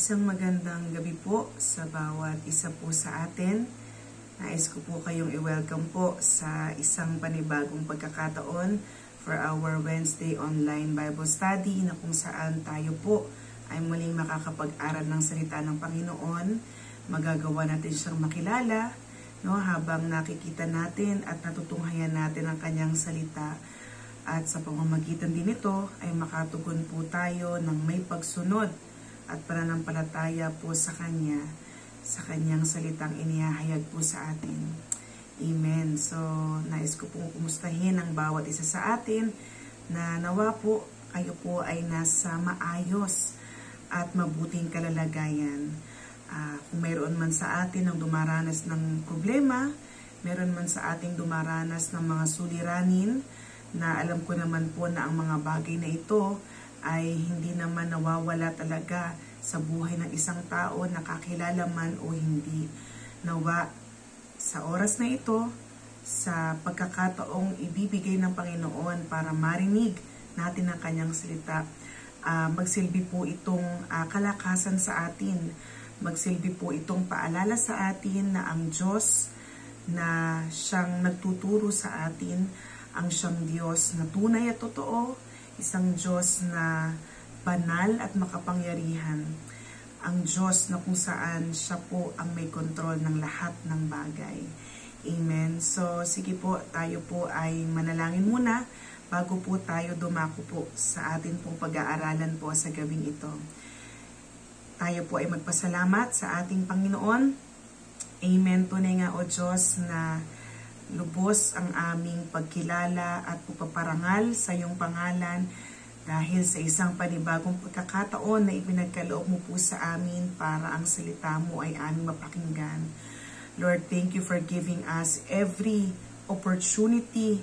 Isang magandang gabi po sa bawat isa po sa atin. Nais ko po kayong i-welcome po sa isang panibagong pagkakataon for our Wednesday online Bible study na kung saan tayo po ay muling makakapag-aral ng salita ng Panginoon. Magagawa natin siyang makilala habang nakikita natin at natutunghayan natin ang kanyang salita. At sa pamamagitan din ito ay makatugon po tayo ng may pagsunod at pananampalataya po sa Kanya, sa Kanyang salitang inihahayag po sa atin. Amen. So, nais ko pong kumustahin ang bawat isa sa atin na nawa po kayo po ay nasa maayos at mabuting kalalagayan. Kung mayroon man sa atin ang dumaranas ng problema, mayroon man sa ating dumaranas ng mga suliranin, na alam ko naman po na ang mga bagay na ito ay hindi naman nawawala talaga sa buhay ng isang tao, nakakilala man o hindi. Nawa, sa oras na ito, sa pagkakataong ibibigay ng Panginoon para marinig natin ang kanyang salita, magsilbi po itong kalakasan sa atin. Magsilbi po itong paalala sa atin na ang Diyos na siyang nagtuturo sa atin, ang siyang Diyos na tunay at totoo, isang Diyos na banal at makapangyarihan. Ang Diyos na kung saan siya po ang may kontrol ng lahat ng bagay. Amen. So, sige po, tayo po ay manalangin muna bago po tayo dumako po sa atin pong pag-aaralan po sa gabing ito. Tayo po ay magpasalamat sa ating Panginoon. Amen. Tunay nga o Diyos na lubos ang aming pagkilala at pagpaparangal sa iyong pangalan dahil sa isang panibagong pagkakataon na ipinagkaloob mo po sa amin para ang salita mo ay aming mapakinggan. Lord, thank you for giving us every opportunity,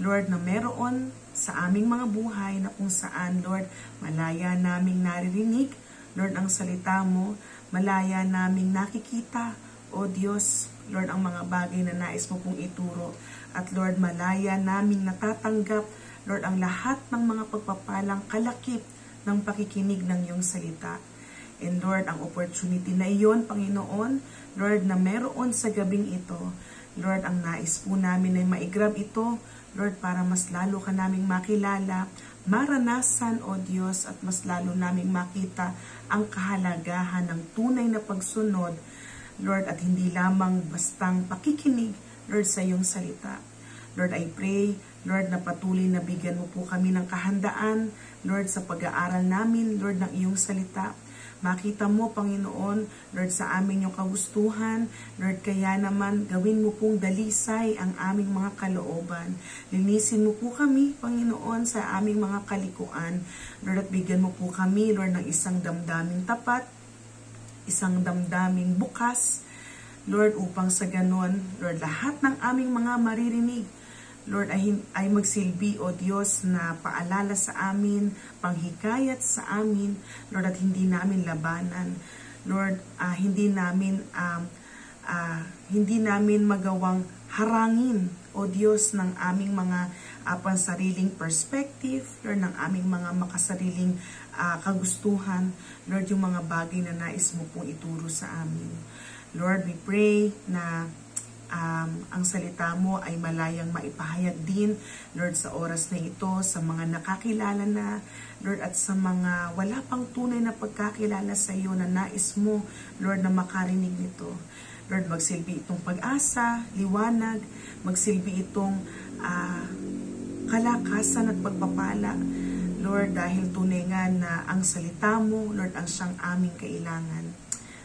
Lord, na meron sa aming mga buhay na kung saan, Lord, malaya naming naririnig, Lord, ang salita mo, malaya naming nakikita, O Diyos, Lord, ang mga bagay na nais mo pong ituro. At Lord, malaya naming natatanggap, Lord, ang lahat ng mga pagpapalang kalakip ng pakikinig ng iyong salita. And Lord, ang opportunity na iyon, Panginoon, Lord, na meron sa gabing ito, Lord, ang nais po namin ay maigrab ito, Lord, para mas lalo ka naming makilala, maranasan, O Diyos, at mas lalo naming makita ang kahalagahan ng tunay na pagsunod, Lord, at hindi lamang bastang pakikinig, Lord, sa iyong salita. Lord, I pray, Lord, na patuloy na bigyan mo po kami ng kahandaan, Lord, sa pag-aaral namin, Lord, ng iyong salita. Makita mo, Panginoon, Lord, sa amin yung kagustuhan, Lord, kaya naman gawin mo pong dalisay ang aming mga kalooban. Linisin mo po kami, Panginoon, sa aming mga kalikuan, Lord, at bigyan mo po kami, Lord, ng isang damdaming tapat, isang damdaming bukas, Lord, upang sa ganon, Lord, lahat ng aming mga maririnig, Lord, ay magsilbi, O Diyos, na paalala sa amin, panghikayat sa amin, Lord, at hindi namin labanan, Lord, hindi namin magawang harangin, O Diyos, ng aming mga pansariling perspective, Lord, ng aming mga makasariling kagustuhan, Lord, yung mga bagay na nais mo pong ituro sa amin. Lord, we pray na ang salita mo ay malayang maipahayag din, Lord, sa oras na ito, sa mga nakakilala na, Lord, at sa mga wala pang tunay na pagkakilala sa iyo na nais mo, Lord, na makarinig nito. Lord, magsilbi itong pag-asa, liwanag, magsilbi itong kalakasan at pagpapala, Lord, dahil tunay nga na ang salita mo, Lord, ang siyang aming kailangan.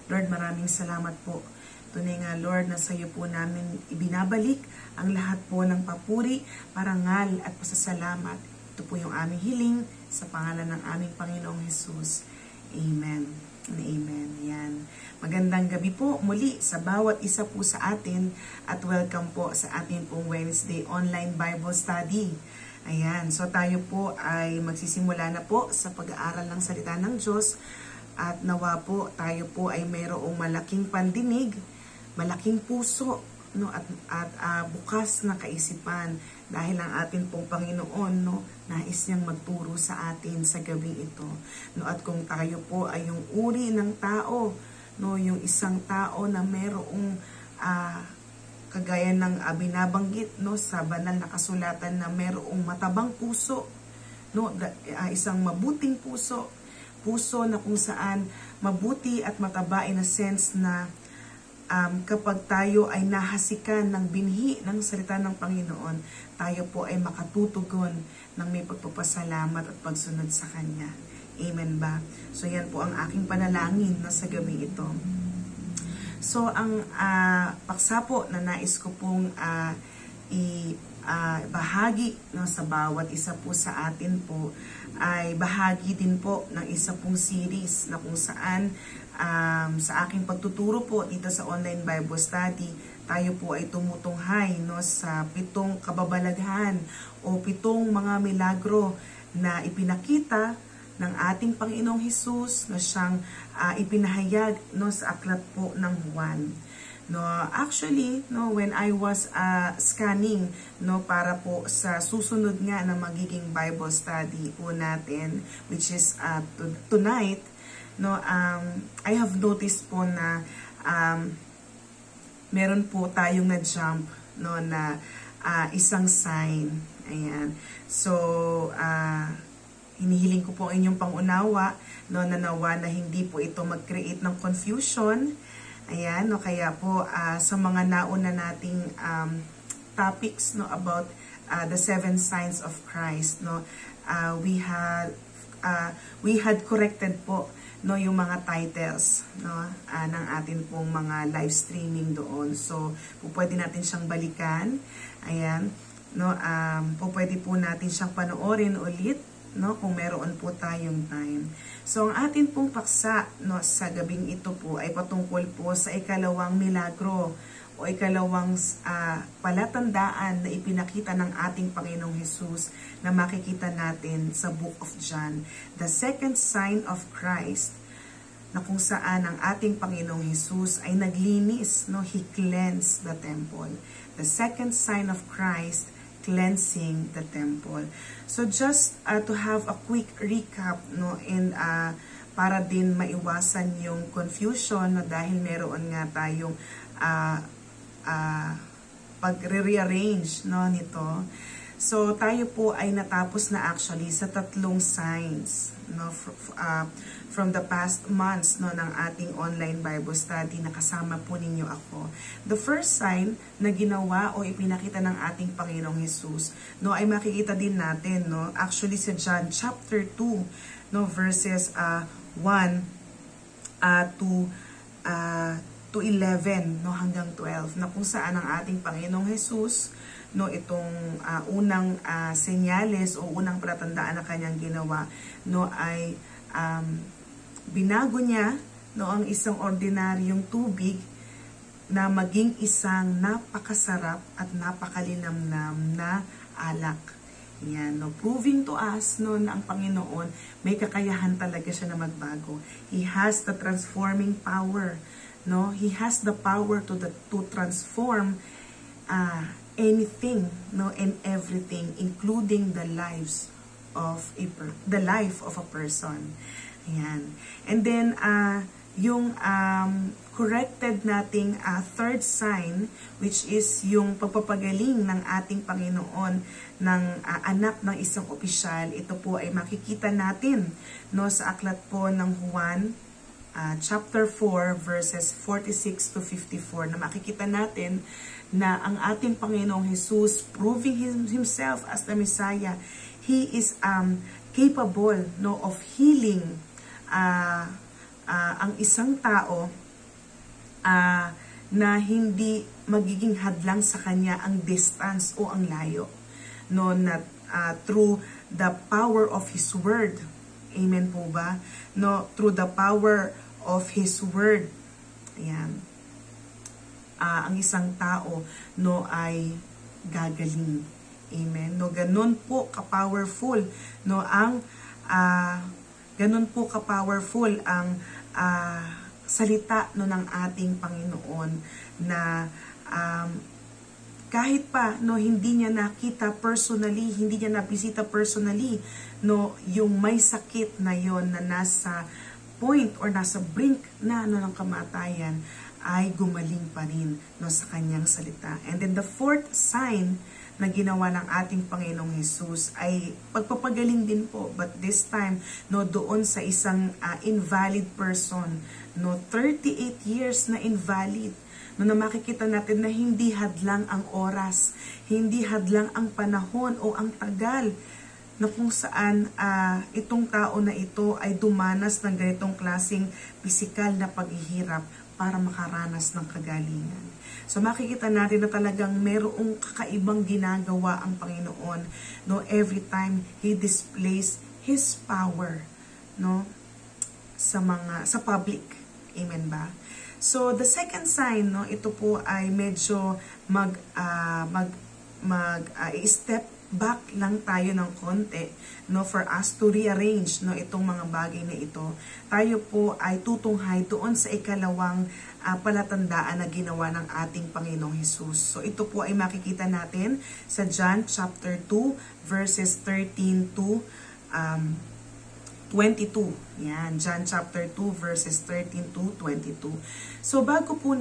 Lord, maraming salamat po. Tunay nga, Lord, na sa iyo po namin ibinabalik ang lahat po ng papuri, parangal at pasasalamat. Ito po yung aming hiling sa pangalan ng aming Panginoong Jesus. Amen and amen. Yan. Magandang gabi po muli sa bawat isa po sa atin at welcome po sa ating pong Wednesday online Bible study. Ayan, so tayo po ay magsisimula na po sa pag-aaral ng salita ng Diyos at nawa po tayo po ay mayroong malaking pandinig, malaking puso, no, at bukas na kaisipan dahil ang atin pong Panginoon, no, nais niyang magturo sa atin sa gabing ito. No, at kung tayo po ay yung uri ng tao, no, yung isang tao na merong kagaya ng binabanggit, no, sa banal na kasulatan na merong matabang puso, no, isang mabuting puso na kung saan mabuti at mataba in a sense na kapag tayo ay nahasikan ng binhi ng salita ng Panginoon, tayo po ay makatutugon ng may pagpapasalamat at pagsunod sa Kanya. Amen ba? So yan po ang aking panalangin na sa gabi ito. So ang paksa po na nais ko pong bahagi, no, sa bawat isa po sa atin po ay bahagi din po ng isa pong series na kung saan sa aking pagtuturo po dito sa online Bible study, tayo po ay tumutunghay, no, sa 7 kababalaghan o 7 mga milagro na ipinakita ng ating Panginoong Hesus na siyang ipinahayag, no, sa aklat po ng Juan. No, actually, no, when I was scanning, no, para po sa susunod nga na magiging Bible study po natin, which is tonight, no, I have noticed po na meron po tayong na-jump, no, na isang sign. Ayan. So, hinihiling ko po inyong pangunawa, no, na nawa na hindi po ito mag-create ng confusion. Ayan, no, kaya po sa mga nauna nating topics, no, about the 7 signs of Christ, no, we had corrected po, no, yung mga titles, no, ng atin pong mga live streaming doon. So pwede natin siyang balikan. Ayan, no, pwede po natin siyang panoorin ulit, no, kung meron po tayong time. So ang atin pong paksa, no, sa gabing ito po ay patungkol po sa ikalawang milagro o ikalawang palatandaan na ipinakita ng ating Panginoong Hesus na makikita natin sa Book of John. The second sign of Christ, na kung saan ang ating Panginoong Hesus ay naglinis, no, He cleansed the temple. The second sign of Christ, cleansing the temple. So just to have a quick recap, no, and para din maiwasan yung confusion, no, dahil meron nga tayong pag-rearrange, no, nito. So tayo po ay natapos na actually sa 3 signs, no, from the past months, no, ng ating online Bible study na kasama po ninyo ako. The first sign na ginawa o ipinakita ng ating Panginoong Hesus, no, ay makikita din natin, no, actually sa John chapter 2, no, verses 1 to 11, no, hanggang 12, na kung saan ang ating Panginoong Hesus, no, itong unang senyales o unang palatandaan na kanyang ginawa, no, ay binago niya, no, ang isang ordinaryong tubig na maging isang napakasarap at napakalinamnam na alak. Yan, no, proving to us, no, na ang Panginoon may kakayahan talaga siya na magbago. He has the transforming power, no? He has the power to transform anything, no, and everything, including the life of a person. Ayan. And then yung corrected nating third sign, which is yung pagpapagaling ng ating Panginoon ng anak ng isang opisyal. Ito po ay makikita natin, no, sa aklat po ng Juan chapter 4 verses 46 to 54, na makikita natin na ang ating Panginoong Hesus, proving himself as the Messiah, he is capable, no, of healing ang isang tao na hindi magiging hadlang sa kanya ang distance o ang layo, no, na through the power of His Word. Amen po ba? No, through the power of His Word. Ayan. Ang isang tao, no, ay gagaling. Amen. No, ganun po ka-powerful, no, ang ganun po ka-powerful ang salita, no, ng ating Panginoon na kahit pa no hindi niya nakita personally, hindi niya nabisita personally no yung may sakit na yon na nasa point or nasa brink na ng kamatayan, ay gumaling pa rin no sa kanyang salita. And then the fourth sign na ginawa ng ating Panginoong Hesus ay pagpapagaling din po, but this time no doon sa isang invalid person, no 38 years na invalid, no na makikita natin na hindi hadlang ang oras, hindi hadlang ang panahon o ang tagal na kung saan itong tao na ito ay dumanas ng ganitong klaseng pisikal na paghihirap para makaranas ng kagalingan. So makikita natin na talagang merong kakaibang ginagawa ang Panginoon no every time he displays his power no sa public. Amen ba? So the second sign no, ito po ay medyo step back lang tayo ng konti no for us to rearrange no itong mga bagay na ito. Tayo po ay tutunghay doon sa ikalawang palatandaan na ginawa ng ating Panginoong Hesus. So ito po ay makikita natin sa John chapter 2 verses 13 to 22. Yan, John chapter 2 verses 13 to 22. So bago po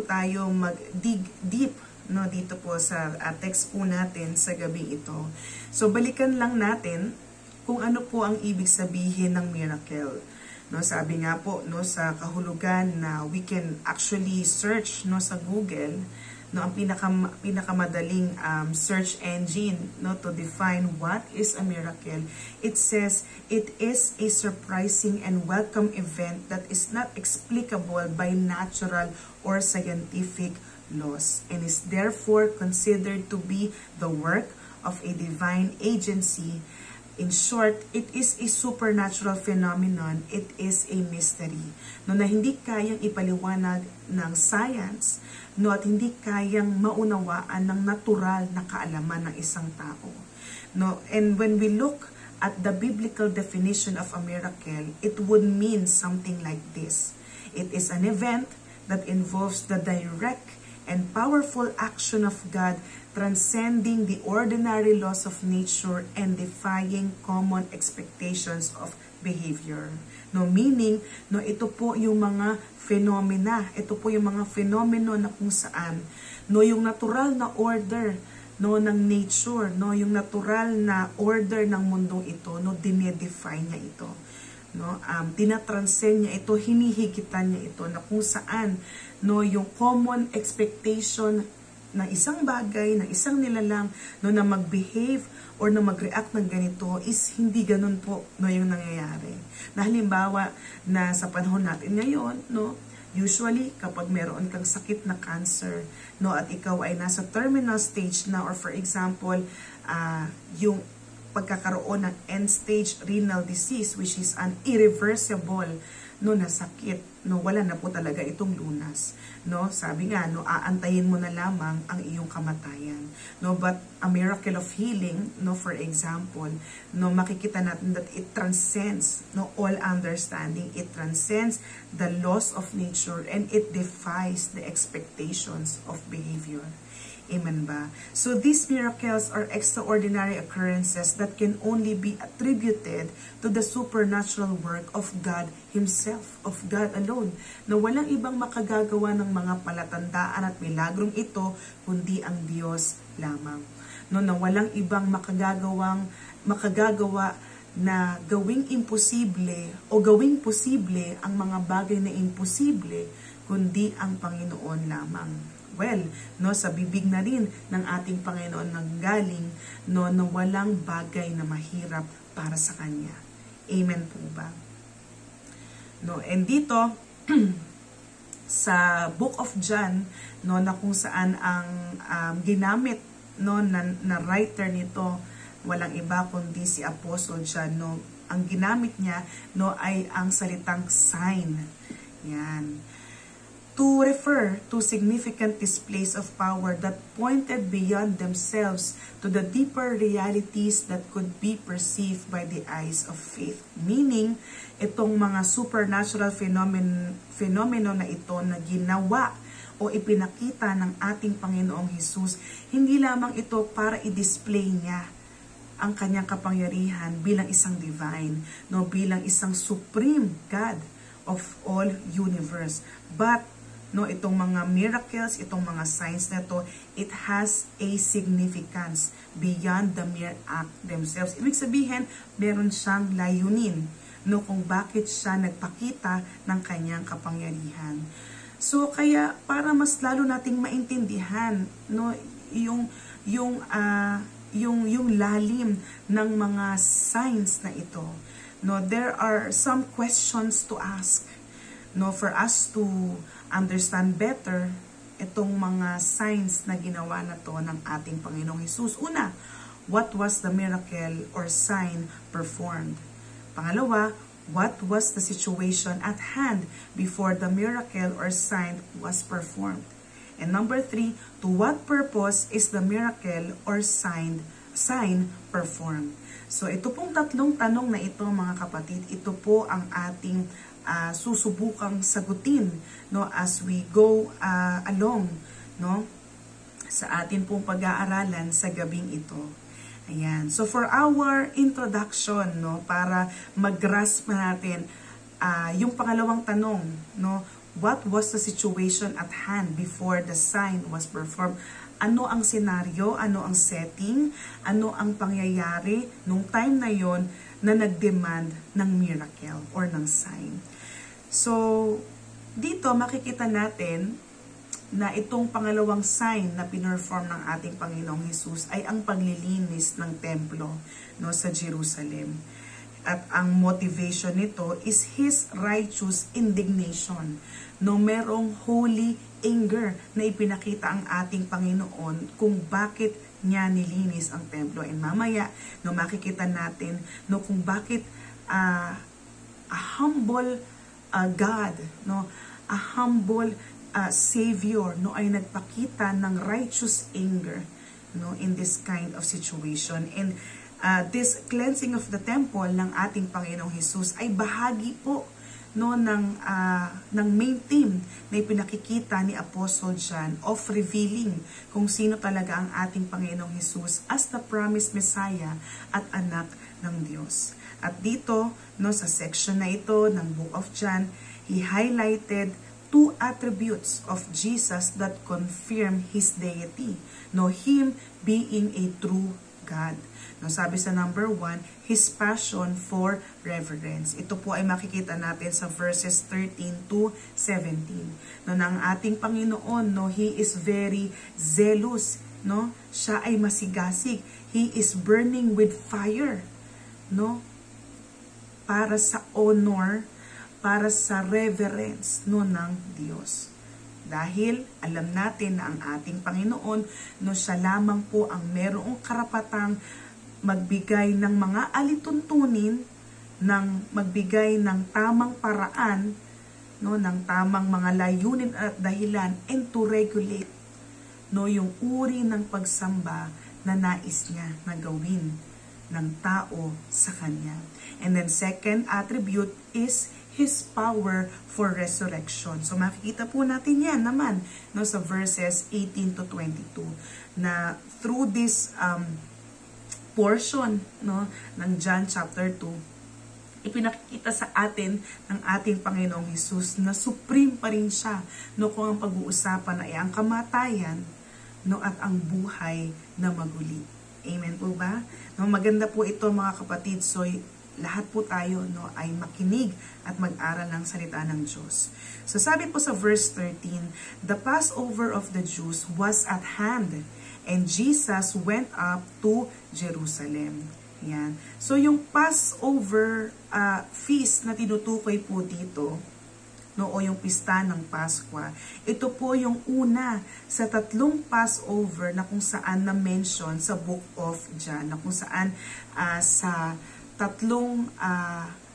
tayo mag-dig deep no dito po sa text po natin sa gabi ito. So balikan lang natin kung ano po ang ibig sabihin ng miracle. No, sabi nga po no sa kahulugan na we can actually search no sa Google, no ang pinakamadaling search engine no to define what is a miracle. It says it is a surprising and welcome event that is not explicable by natural or scientific laws and is therefore considered to be the work of a divine agency. In short, it is a supernatural phenomenon. It is a mystery no na hindi kayang ipaliwanag ng science no at hindi kayang maunawaan ng natural na kaalaman ng isang tao. No, and when we look at the biblical definition of a miracle, it would mean something like this. It is an event that involves the direct and powerful action of God, transcending the ordinary laws of nature and defying common expectations of behavior. No, meaning, no, ito po yung mga phenomena, ito po yung mga fenomeno na kung saan, no, yung natural na order, no, ng nature, no, yung natural na order ng mundong ito, no, dinedefine niya ito. No, tinatranscend niya ito, hinihigitan niya ito na kung saan no yung common expectation ng isang bagay, ng isang nilalang no na mag-behave or na mag-react ng ganito is hindi ganun po no yung nangyayari. Na halimbawa na sa panahon natin ngayon, no, usually kapag meron kang sakit na cancer, no, at ikaw ay nasa terminal stage na, or for example, yung pagkakaroon ng end-stage renal disease, which is an irreversible no na sakit, no wala na po talaga itong lunas, no sabi nga no aantayin mo na lamang ang iyong kamatayan, no but a miracle of healing, no for example, no makikita natin that it transcends no all understanding, it transcends the laws of nature and it defies the expectations of behavior. Amen ba? So these miracles are extraordinary occurrences that can only be attributed to the supernatural work of God Himself, of God alone, na walang ibang makagagawa ng mga palatandaan at milagrong ito kundi ang Diyos lamang. No, na walang ibang makagagawa na gawing imposible o gawing posible ang mga bagay na imposible kundi ang Panginoon lamang. Well, no, sa bibig na rin ng ating Panginoon nanggaling no, na walang bagay na mahirap para sa Kanya. Amen po ba? No, and dito, sa Book of John, no, na kung saan ang ginamit no, na writer nito, walang iba kundi si Apostle John. No, ang ginamit niya no, ay ang salitang sign. Yan. To refer to significant displays of power that pointed beyond themselves to the deeper realities that could be perceived by the eyes of faith. Meaning, itong mga supernatural phenomenon na ito na ginawa o ipinakita ng ating Panginoong Hesus, hindi lamang ito para i-display niya ang kanyang kapangyarihan bilang isang divine, no, bilang isang supreme God of all universe. But no, itong mga miracles, itong mga signs na ito, it has a significance beyond the mere act themselves. Ibig sabihin, meron siyang layunin, no, kung bakit siya nagpakita ng kanyang kapangyarihan. So kaya para mas lalo nating maintindihan, no, yung lalim ng mga signs na ito, no, there are some questions to ask, no, for us to understand better itong mga signs na ginawa na to ng ating Panginoong Hesus. Una, what was the miracle or sign performed? Pangalawa, what was the situation at hand before the miracle or sign was performed? And number 3, to what purpose is the miracle or sign performed? So ito pong tatlong tanong na ito, mga kapatid, ito po ang ating susubukang sagutin, no, as we go along, no, sa atin pong pag-aaralan sa gabing ito. Ayan. So for our introduction, no, para mag-grasp natin yung pangalawang tanong, no, what was the situation at hand before the sign was performed? Ano ang senaryo, ano ang setting, ano ang pangyayari nung time na yon na nag-demand ng miracle or ng sign. So dito makikita natin na itong pangalawang sign na pinerform ng ating Panginoong Hesus ay ang paglilinis ng templo, no, sa Jerusalem. At ang motivation nito is His righteous indignation. No, merong holy anger na ipinakita ang ating Panginoon kung bakit niya nilinis ang templo. And mamaya, no, makikita natin, no, kung bakit a humble God, no, a humble Savior, no, ay nagpakita ng righteous anger, no, in this kind of situation. And this cleansing of the temple ng ating Panginoong Hesus ay bahagi po, no, ng main theme na ipinakikita ni Apostle John of revealing kung sino talaga ang ating Panginoong Hesus as the promised Messiah at anak ng Diyos. At dito, no, sa section na ito ng Book of John, he highlighted two attributes of Jesus that confirm His deity. No, Him being a true God. No, sabi sa number 1, His passion for reverence. Ito po ay makikita natin sa verses 13 to 17. No, ng ating Panginoon, no, He is very zealous. No, siya ay masigasig. He is burning with fire. No, para sa honor, para sa reverence, no, ng Diyos. Dahil alam natin na ang ating Panginoon, no, siya lamang po ang merong karapatang magbigay ng mga alituntunin, magbigay ng tamang paraan, no, ng tamang mga layunin at dahilan, and to regulate, no, yung uri ng pagsamba na nais niya na gawin ng tao sa Kanya. And then second attribute is His power for resurrection. So makikita po natin yan naman, no, sa verses 18 to 22 na through this portion, no, ng John chapter 2, ipinakikita sa atin ng ating Panginoong Hesus na supreme pa rin siya, no, kung ang pag-uusapan ay ang kamatayan, no, at ang buhay na maguli. Amen po ba? No, maganda po ito, mga kapatid. So lahat po tayo, no, ay makinig at mag-aral ng salita ng Diyos. So sabi po sa verse 13, the Passover of the Jews was at hand, and Jesus went up to Jerusalem. Yan. So yung Passover feast na tinutukoy po dito, no, o yung pista ng Pasko, ito po yung una sa tatlong Passover na kung saan na-mention sa Book of John, na kung saan sa tatlong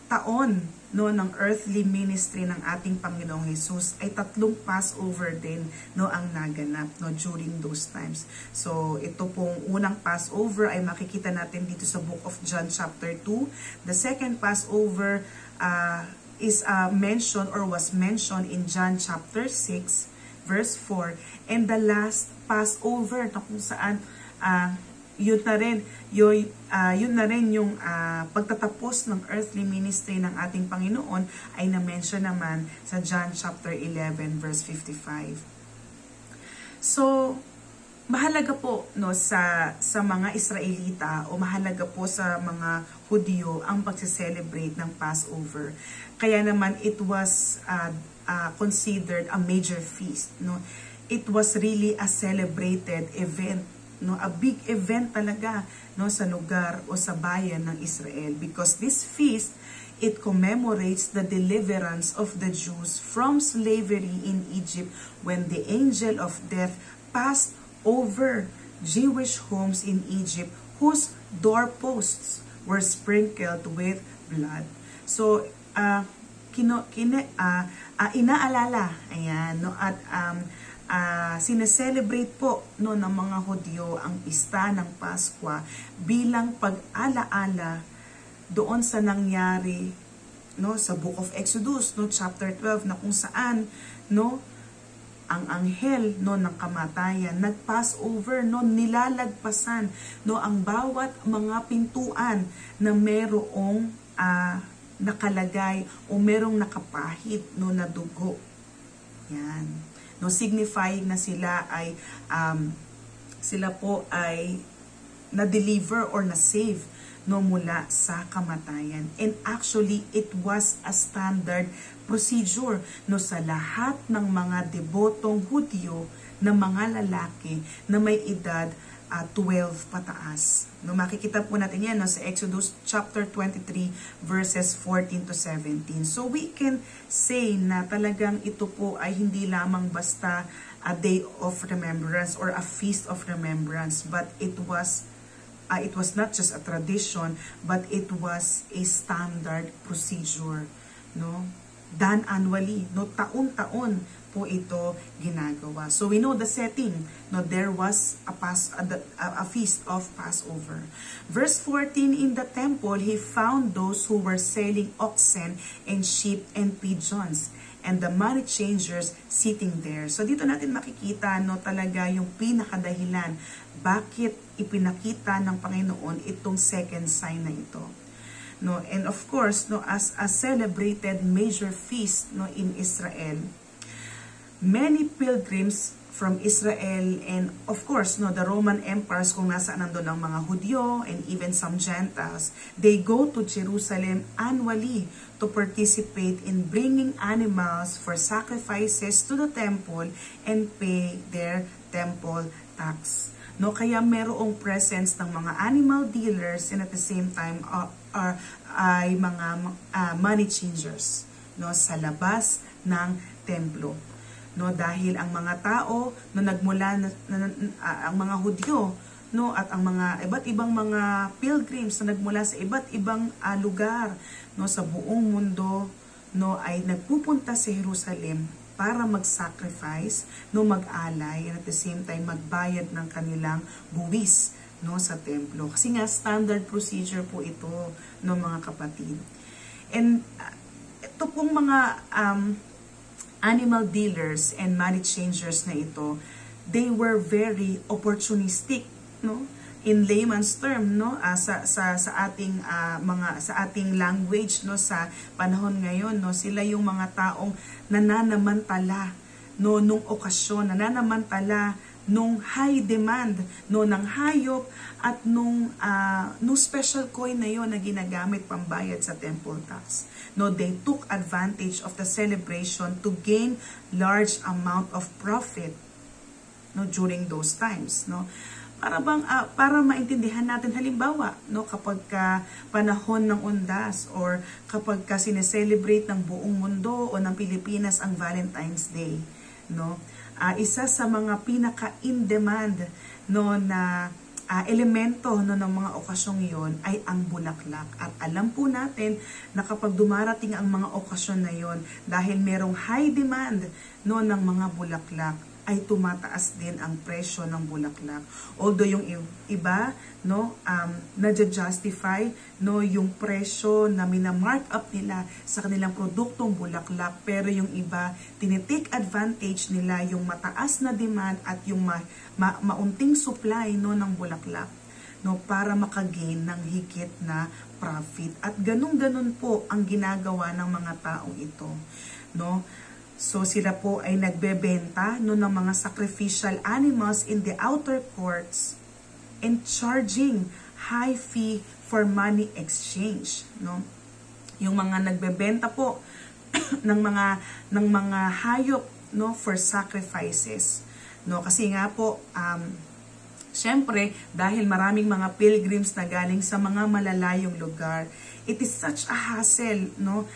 taon, no, ng earthly ministry ng ating Panginoong Hesus ay tatlong Passover din, no, ang naganap, no, during those times. So ito pong unang Passover ay makikita natin dito sa Book of John chapter 2. The second Passover is mentioned or was mentioned in John chapter 6. verse 4, and the last Passover, na kung saan yun na rin yung pagtatapos ng earthly ministry ng ating Panginoon ay na-mention naman sa John chapter 11 verse 55. So, mahalaga po no sa mga Israelita o mahalaga po sa mga Hudyo ang pagse-celebrate ng Passover. Kaya naman it was considered a major feast, no. It was really a celebrated event, no, a big event talaga no sa lugar o sa bayan ng Israel, because this feast, it commemorates the deliverance of the Jews from slavery in Egypt when the angel of death passed over Jewish homes in Egypt whose doorposts were sprinkled with blood. So, inaalala, ayan, no, at sineselebrate po no ng mga Hudyo ang pista ng Paskwa bilang pag-alaala doon sa nangyari no sa Book of Exodus, no, chapter 12, na kung saan no ang anghel no ng kamatayan nag-pass over, no, nilalagpasan no ang bawat mga pintuan na merong nakalagay o merong nakapahid no na dugo. Yan. No, signifying na sila po ay na-deliver or na-save no mula sa kamatayan. And actually, it was a standard procedure no sa lahat ng mga debotong Hudyo na mga lalaki na may edad 12 pataas. No, makikita po natin yan no, sa Exodus chapter 23 verses 14 to 17. So we can say na talagang ito po ay hindi lamang basta a day of remembrance or a feast of remembrance, but it was not just a tradition, but it was a standard procedure, no, done annually, no, taon-taon po ito ginagawa. So we know the setting, no, there was a feast of Passover. Verse 14, in the temple he found those who were selling oxen and sheep and pigeons, and the money changers sitting there. So dito natin makikita no talaga yung pinakadahilan bakit ipinakita ng Panginoon itong second sign na ito. No, and of course, no, as a celebrated major feast no in Israel, many pilgrims from Israel and of course no the Roman empires kung nasaan nandun ang mga Hudyo and even some Gentiles, they go to Jerusalem annually to participate in bringing animals for sacrifices to the temple and pay their temple tax. No, kaya merong presence ng mga animal dealers and at the same time ay mga money changers no sa labas ng templo. No, dahil ang mga tao no nagmula ang mga Hudyo no at ang mga iba't ibang mga pilgrims na nagmula sa iba't ibang lugar no sa buong mundo no ay nagpupunta sa Jerusalem para mag-sacrifice, no, mag-alay, and at the same time magbayad ng kanilang buwis no sa templo. Kasi nga standard procedure po ito no mga kapatid. And ito pong mga animal dealers and money changers na ito, they were very opportunistic, no? In layman's term, no, sa ating sa ating language no sa panahon ngayon, no, sila yung mga taong nananamantala no nung okasyon, nananamantala nung high demand no ng hayop at nung special coin na yon na ginagamit pambayad sa temple tax. No, they took advantage of the celebration to gain large amount of profit no during those times, no. Para maintindihan natin, halimbawa no kapag panahon ng undas or kapag sineselebrate ng buong mundo o ng Pilipinas ang Valentine's Day, no, isa sa mga pinaka in demand no na elemento no ng mga okasyong iyon ay ang bulaklak. At alam po natin na kapag dumarating ang mga okasyon na iyon, dahil merong high demand no ng mga bulaklak, ay tumataas din ang presyo ng bulaklak. Although yung iba, no, na-justify, no, yung presyo na mina-mark up nila sa kanilang produktong bulaklak, pero yung iba, tinitake advantage nila yung mataas na demand at yung maunting supply, no, ng bulaklak, no, para makagain ng higit na profit. At ganun-ganun po ang ginagawa ng mga taong ito, no. So sila po ay nagbebenta, no, ng mga sacrificial animals in the outer courts and charging high fee for money exchange, no. Yung mga nagbebenta po ng mga hayop, no, for sacrifices, no, kasi nga po syempre, dahil maraming mga pilgrims na galing sa mga malalayong lugar, it is such a hassle, no?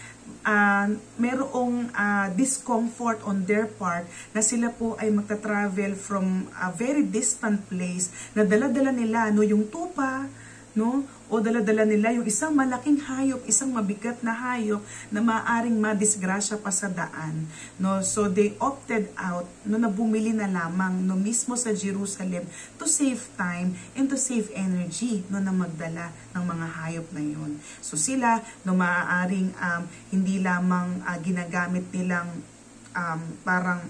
Merong discomfort on their part na sila po ay magta-travel from a very distant place na dala-dala nila, no, yung tupa, no, o dala-dala nila yung isang malaking hayop, isang mabigat na hayop na maaring madisgrasya pa sa daan, no. So they opted out, no, na bumili na lamang, no, mismo sa Jerusalem to save time and to save energy, no, na magdala ng mga hayop na yun. So sila, no, maaaring hindi lamang ginagamit nilang parang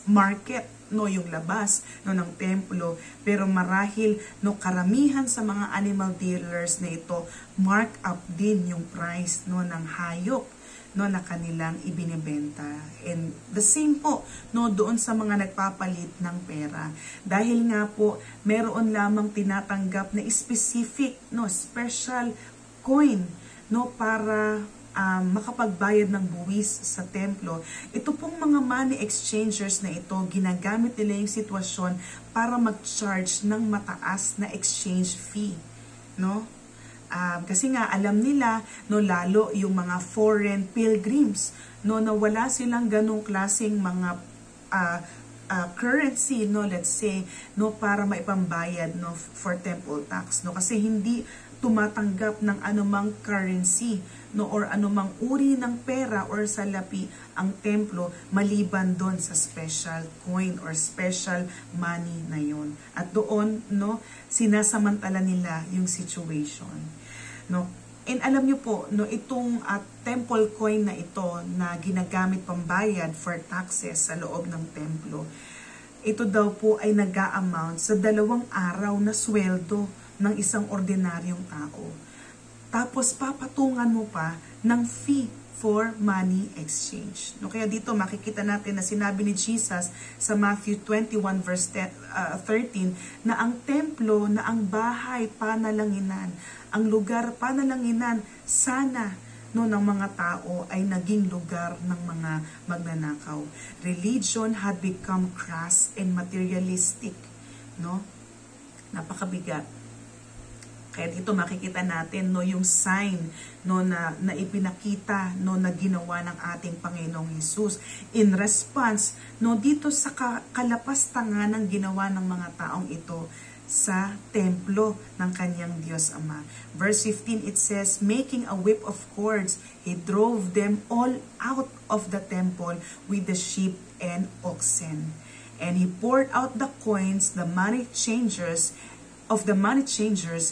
market, no, yung labas, no, ng templo, pero marahil, no, karamihan sa mga animal dealers na ito, mark up din yung price, no, ng hayop, no, na kanilang ibinebenta. And the same po, no, doon sa mga nagpapalit ng pera, dahil nga po meron lamang tinatanggap na specific, no, special coin, no, para makapagbayad ng buwis sa templo. Ito pong mga money exchangers na ito, ginagamit nila yung sitwasyon para mag-charge ng mataas na exchange fee, no? Kasi nga alam nila, no, lalo yung mga foreign pilgrims, no, na wala silang ganong klaseng mga currency, no, let's say, no, para maipambayad, no, for temple tax, no, kasi hindi tumatanggap ng anumang currency, no, or anumang uri ng pera or salapi ang templo maliban doon sa special coin or special money na yon. At doon, no, sinasamantala nila yung situation, no. And alam nyo po, no, itong temple coin na ito na ginagamit pambayad for taxes sa loob ng templo, ito daw po ay nag-a-amount sa 2 araw na sweldo ng isang ordinaryong tao. Tapos papatungan mo pa ng fee for money exchange. No, kaya dito makikita natin na sinabi ni Jesus sa Matthew 21 verse 13 na ang templo, na ang bahay panalanginan, ang lugar panalanginan sana, no, ng mga tao ay naging lugar ng mga magnanakaw. Religion had become crass and materialistic, no? Napakabigat. Kaya dito makikita natin, no, yung sign, no, na ipinakita, no, na ginawa ng ating Panginoong Hesus in response, no, dito sa kalapastangan ng ginawa ng mga taong ito sa templo ng kanyang Diyos Ama. Verse 15, it says, making a whip of cords, he drove them all out of the temple with the sheep and oxen. And he poured out the coins, the money changers,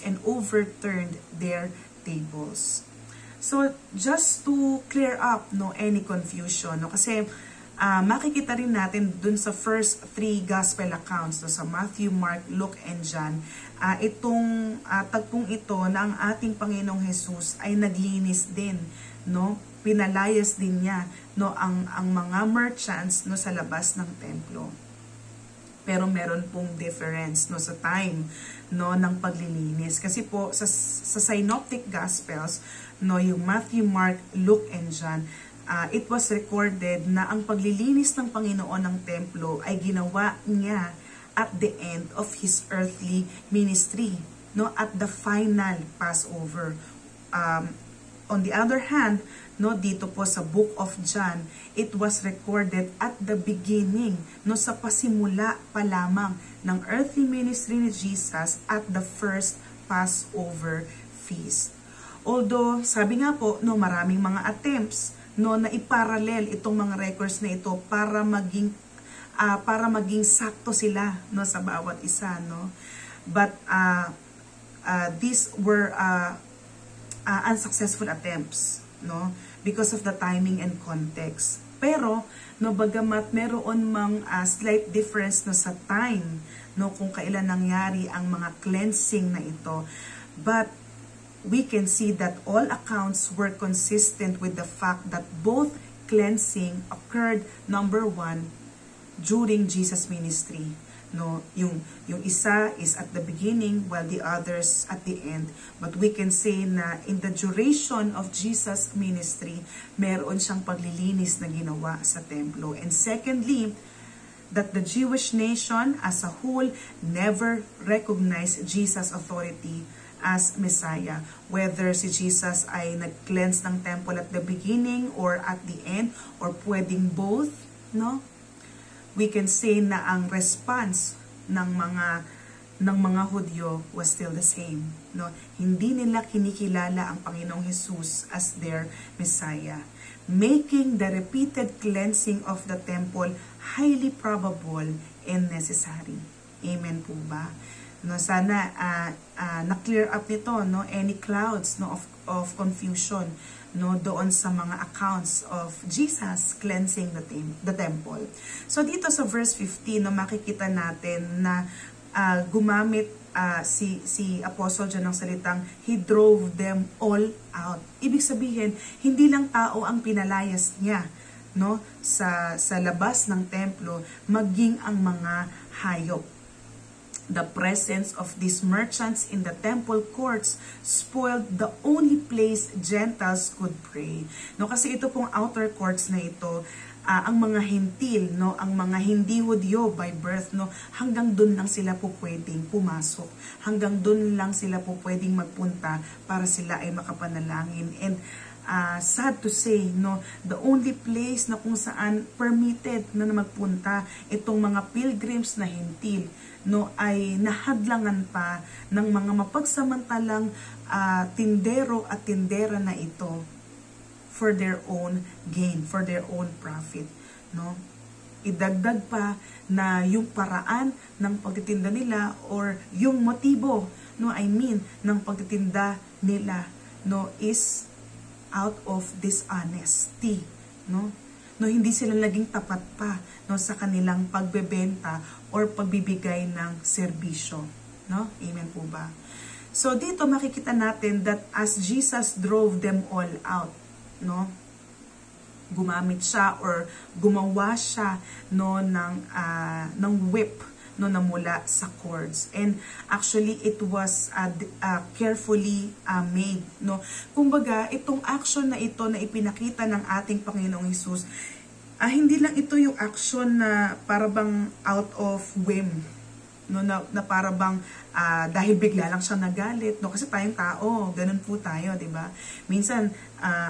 and overturned their tables. So just to clear up, no, any confusion, no, kasi makikita rin natin dun sa first 3 gospel accounts, no, sa Matthew, Mark, Luke, and John, itong tagpong ito na ang ating Panginoong Hesus ay naglinis din, no, pinalayas din niya, no, ang mga merchants, no, sa labas ng templo. Pero meron pong difference, no, sa time, no, ng paglilinis. Kasi po sa synoptic gospels, no, yung Matthew, Mark, Luke, and John, it was recorded na ang paglilinis ng Panginoon ng templo ay ginawa niya at the end of his earthly ministry, no, at the final Passover. On the other hand, no, dito po sa Book of John, it was recorded at the beginning, no, sa pasimula pa lamang ng earthly ministry ni Jesus at the first Passover feast. Although, sabi nga po, no, maraming mga attempts, no, na iparallel itong mga records na ito para maging para maging sakto sila, no, sa bawat isa, no. But these were unsuccessful attempts, no, because of the timing and context. Pero no, bagamat meron mang slight difference, no, sa time, no, kung kailan nangyari ang mga cleansing na ito, but we can see that all accounts were consistent with the fact that both cleansing occurred, number one, during Jesus' ministry. No, yung isa is at the beginning while the others at the end. But we can say na in the duration of Jesus' ministry, meron siyang paglilinis na ginawa sa templo. And secondly, that the Jewish nation as a whole never recognized Jesus' authority as Messiah. Whether si Jesus ay nag-cleanse ng temple at the beginning or at the end, or pwedeng both, no? We can say na ang response ng mga Hudyo was still the same, no? Hindi nila kinikilala ang Panginoong Jesus as their Messiah, making the repeated cleansing of the temple highly probable and necessary. Amen po ba? No, sana na-clear up nito, no, any clouds, no, of confusion, no, doon sa mga accounts of Jesus cleansing the temple. So dito sa verse 15, no, makikita natin na gumamit si Apostle dyan ng salitang he drove them all out. Ibig sabihin, hindi lang tao ang pinalayas niya, no, sa labas ng templo, maging ang mga hayop. The presence of these merchants in the temple courts spoiled the only place Gentiles could pray. No, kasi ito pong outer courts na ito, ang mga hintil, no, ang mga hindi Hudyo by birth, no, hanggang doon lang sila po pwedeng pumasok. Hanggang doon lang sila po pwedeng magpunta para sila ay makapanalangin. And sad to say, no, the only place na kung saan permitted na magpunta itong mga pilgrims na hintil, no, ay nahadlangan pa ng mga mapagsamantalang tindero at tindera na ito for their own gain, for their own profit, no. Idagdag pa na yung paraan ng pagtitinda nila or yung motibo, no, ng pagtitinda nila, no, is out of dishonesty, no. No, hindi sila naging tapat pa, no, sa kanilang pagbebenta or pagbibigay ng serbisyo, no? Amen po ba? So dito makikita natin that as Jesus drove them all out, no, gumamit siya or gumawa siya, no, ng whip, no, na mula sa cords. And actually it was carefully made, no. Kumbaga itong action na ito na ipinakita ng ating Panginoong Hesus, hindi lang ito yung action na para bang out of whim, no, na para bang dahil bigla lang siya nagalit, no, kasi tayong tao, ganun po tayo, di ba? Minsan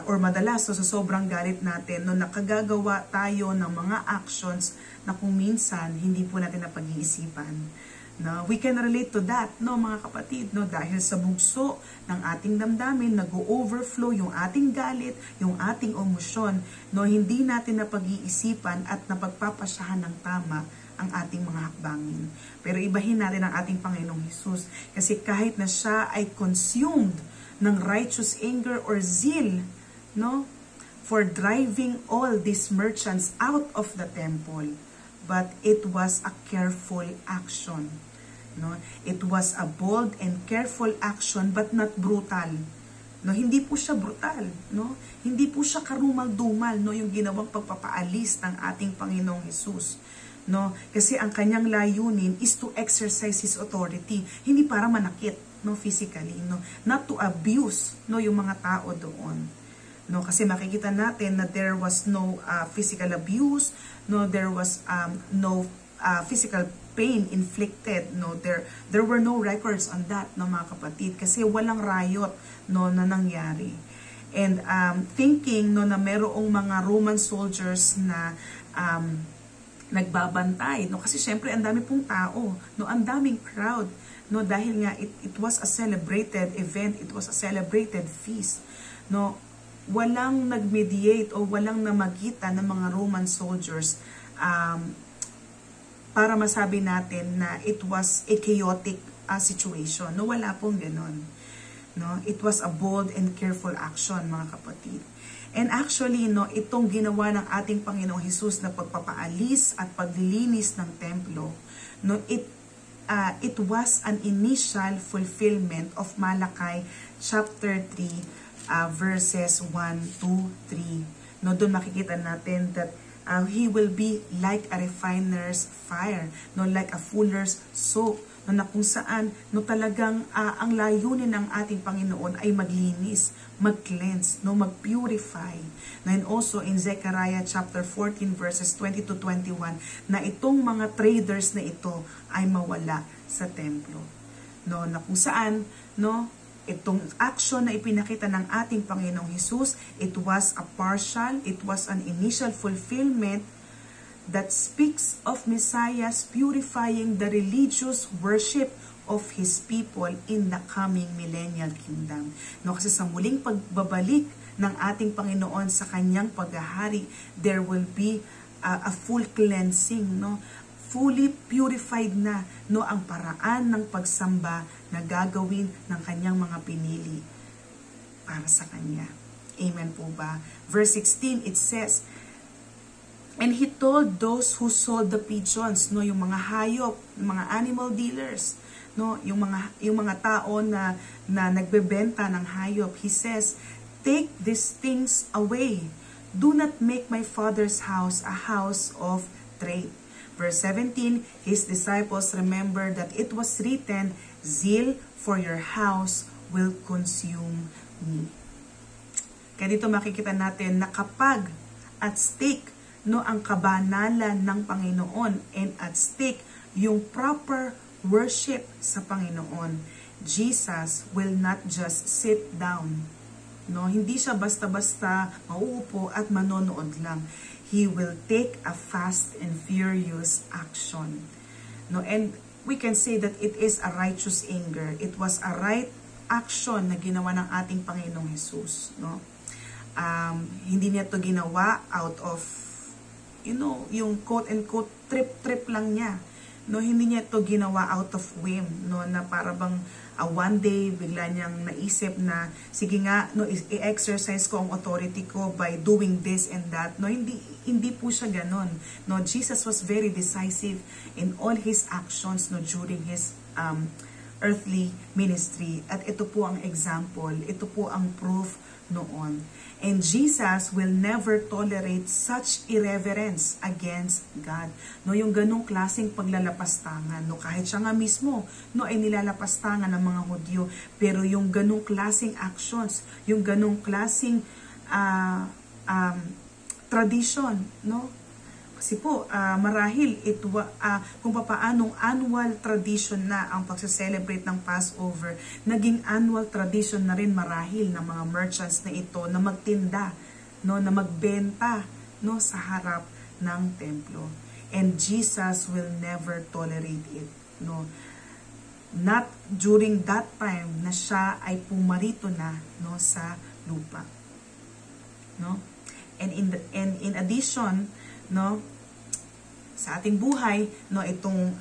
or madalas, so, sa sobrang galit natin, no, nakagagawa tayo ng mga actions na kung minsan hindi po natin napag-iisipan. No, we can relate to that, no, mga kapatid, no, dahil sa bugso ng ating damdamin, nag-overflow yung ating galit, yung ating emosyon, no, hindi natin napag-iisipan at napagpapasyahan ng tama ang ating mga hakbangin. Pero ibahin natin ang ating Panginoong Hesus, kasi kahit na siya ay consumed ng righteous anger or zeal, no, for driving all these merchants out of the temple, but it was a careful action, no. It was a bold and careful action, but not brutal, no. Hindi po siya brutal, no. Hindi po siya karumal-dumal, no, yung ginawang pagpapaalis ng ating Panginoong Hesus, no. Kasi ang kanyang layunin is to exercise his authority, hindi para manakit, no, physically, no, not to abuse, no, yung mga tao doon. No, kasi makikita natin na there was no physical abuse, no, there was no physical pain inflicted, no, there were no records on that, no, mga kapatid, kasi walang riot, no, na nangyari. And thinking, no, na merong mga Roman soldiers na nagbabantay, no, kasi syempre ang dami pong tao, no, ang daming crowd, no, dahil nga it was a celebrated event, it was a celebrated feast, no. Walang nag-mediate o walang namagitan ng mga Roman soldiers para masabi natin na it was a chaotic situation. No, wala pong ganon. No, it was a bold and careful action, mga kapatid. And actually, no, itong ginawa ng ating Panginoong Hesus na pagpapaalis at paglilinis ng templo, no, it was an initial fulfillment of Malachi chapter 3 verses 1 to 3. No, doon makikita natin that he will be like a refiner's fire, no, like a fuller's soap, no, na kung saan no, talagang ang layunin ng ating Panginoon ay maglinis, mag-cleanse, no, mag-purify. And also in Zechariah chapter 14 verses 20 to 21 na itong mga traders na ito ay mawala sa templo. No, na kung saan no, itong action na ipinakita ng ating Panginoong Hesus, it was a partial, it was an initial fulfillment that speaks of Messiah's purifying the religious worship of His people in the coming millennial kingdom. No, kasi sa muling pagbabalik ng ating Panginoon sa kanyang paghahari, there will be a full cleansing, no? Fully purified na, no, ang paraan ng pagsamba na gagawin ng kanyang mga pinili para sa kanya. Amen po ba? Verse 16, it says, and he told those who sold the pigeons, no, yung mga hayop, mga animal dealers, no, yung mga tao na nagbebenta ng hayop, he says, take these things away. Do not make my Father's house a house of trade. Verse 17, his disciples remembered that it was written, zeal for your house will consume me. Kaya dito makikita natin na kapag at stake, no, ang kabanalan ng Panginoon and at stake yung proper worship sa Panginoon, Jesus will not just sit down. No, hindi siya basta-basta mauupo at manonood lang. He will take a fast and furious action. No, and we can say that it is a righteous anger. It was a right action na ginawa ng ating Panginoong Hesus, no? Hindi niya to ginawa out of, you know, yung quote-unquote trip lang niya. No, hindi niya to ginawa out of whim, no, na para bang one day bigla niyang naisip na sige nga, no, i-exercise ko ang authority ko by doing this and that. No, hindi po siya ganon. No, Jesus was very decisive in all his actions, no, during his earthly ministry. At ito po ang example, ito po ang proof noon. And Jesus will never tolerate such irreverence against God. No, yung ganong klaseng paglalapastangan, no, kahit siya nga mismo, no, ay nilalapastangan ng mga Hudyo, pero yung ganong klaseng actions, yung ganong klaseng tradition, no, kasi po, marahil kung papaanong annual tradition na ang pagsa-celebrate ng Passover, naging annual tradition na rin marahil ng mga merchants na ito na magtinda, no, na magbenta, no, sa harap ng templo. And Jesus will never tolerate it, no. Not during that time na siya ay pumarito na, no, sa lupa, no. And in addition, no, sa ating buhay, no, itong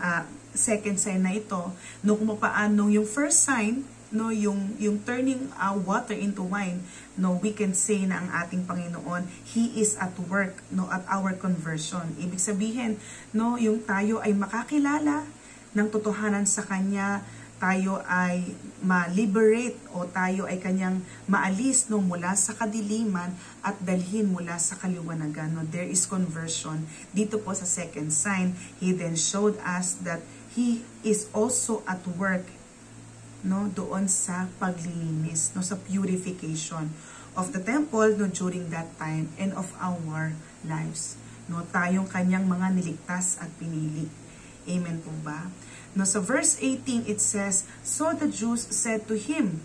second sign na ito, no, kung paano yung first sign, no, yung turning water into wine, no, we can say na ang ating Panginoon, He is at work, no, at our conversion. Ibig sabihin, no, yung tayo ay makakilala ng totohanan sa Kanya, tayo ay ma-liberate o tayo ay Kanyang maalis, no, mula sa kadiliman at dalhin mula sa kaliwanagan. No, there is conversion. Dito po sa second sign, He then showed us that He is also at work, no, doon sa paglilinis, no, sa purification of the temple, no, during that time and of our lives. No, tayong Kanyang mga niligtas at pinili. Amen po ba? No, sa verse 18, it says, so the Jews said to Him,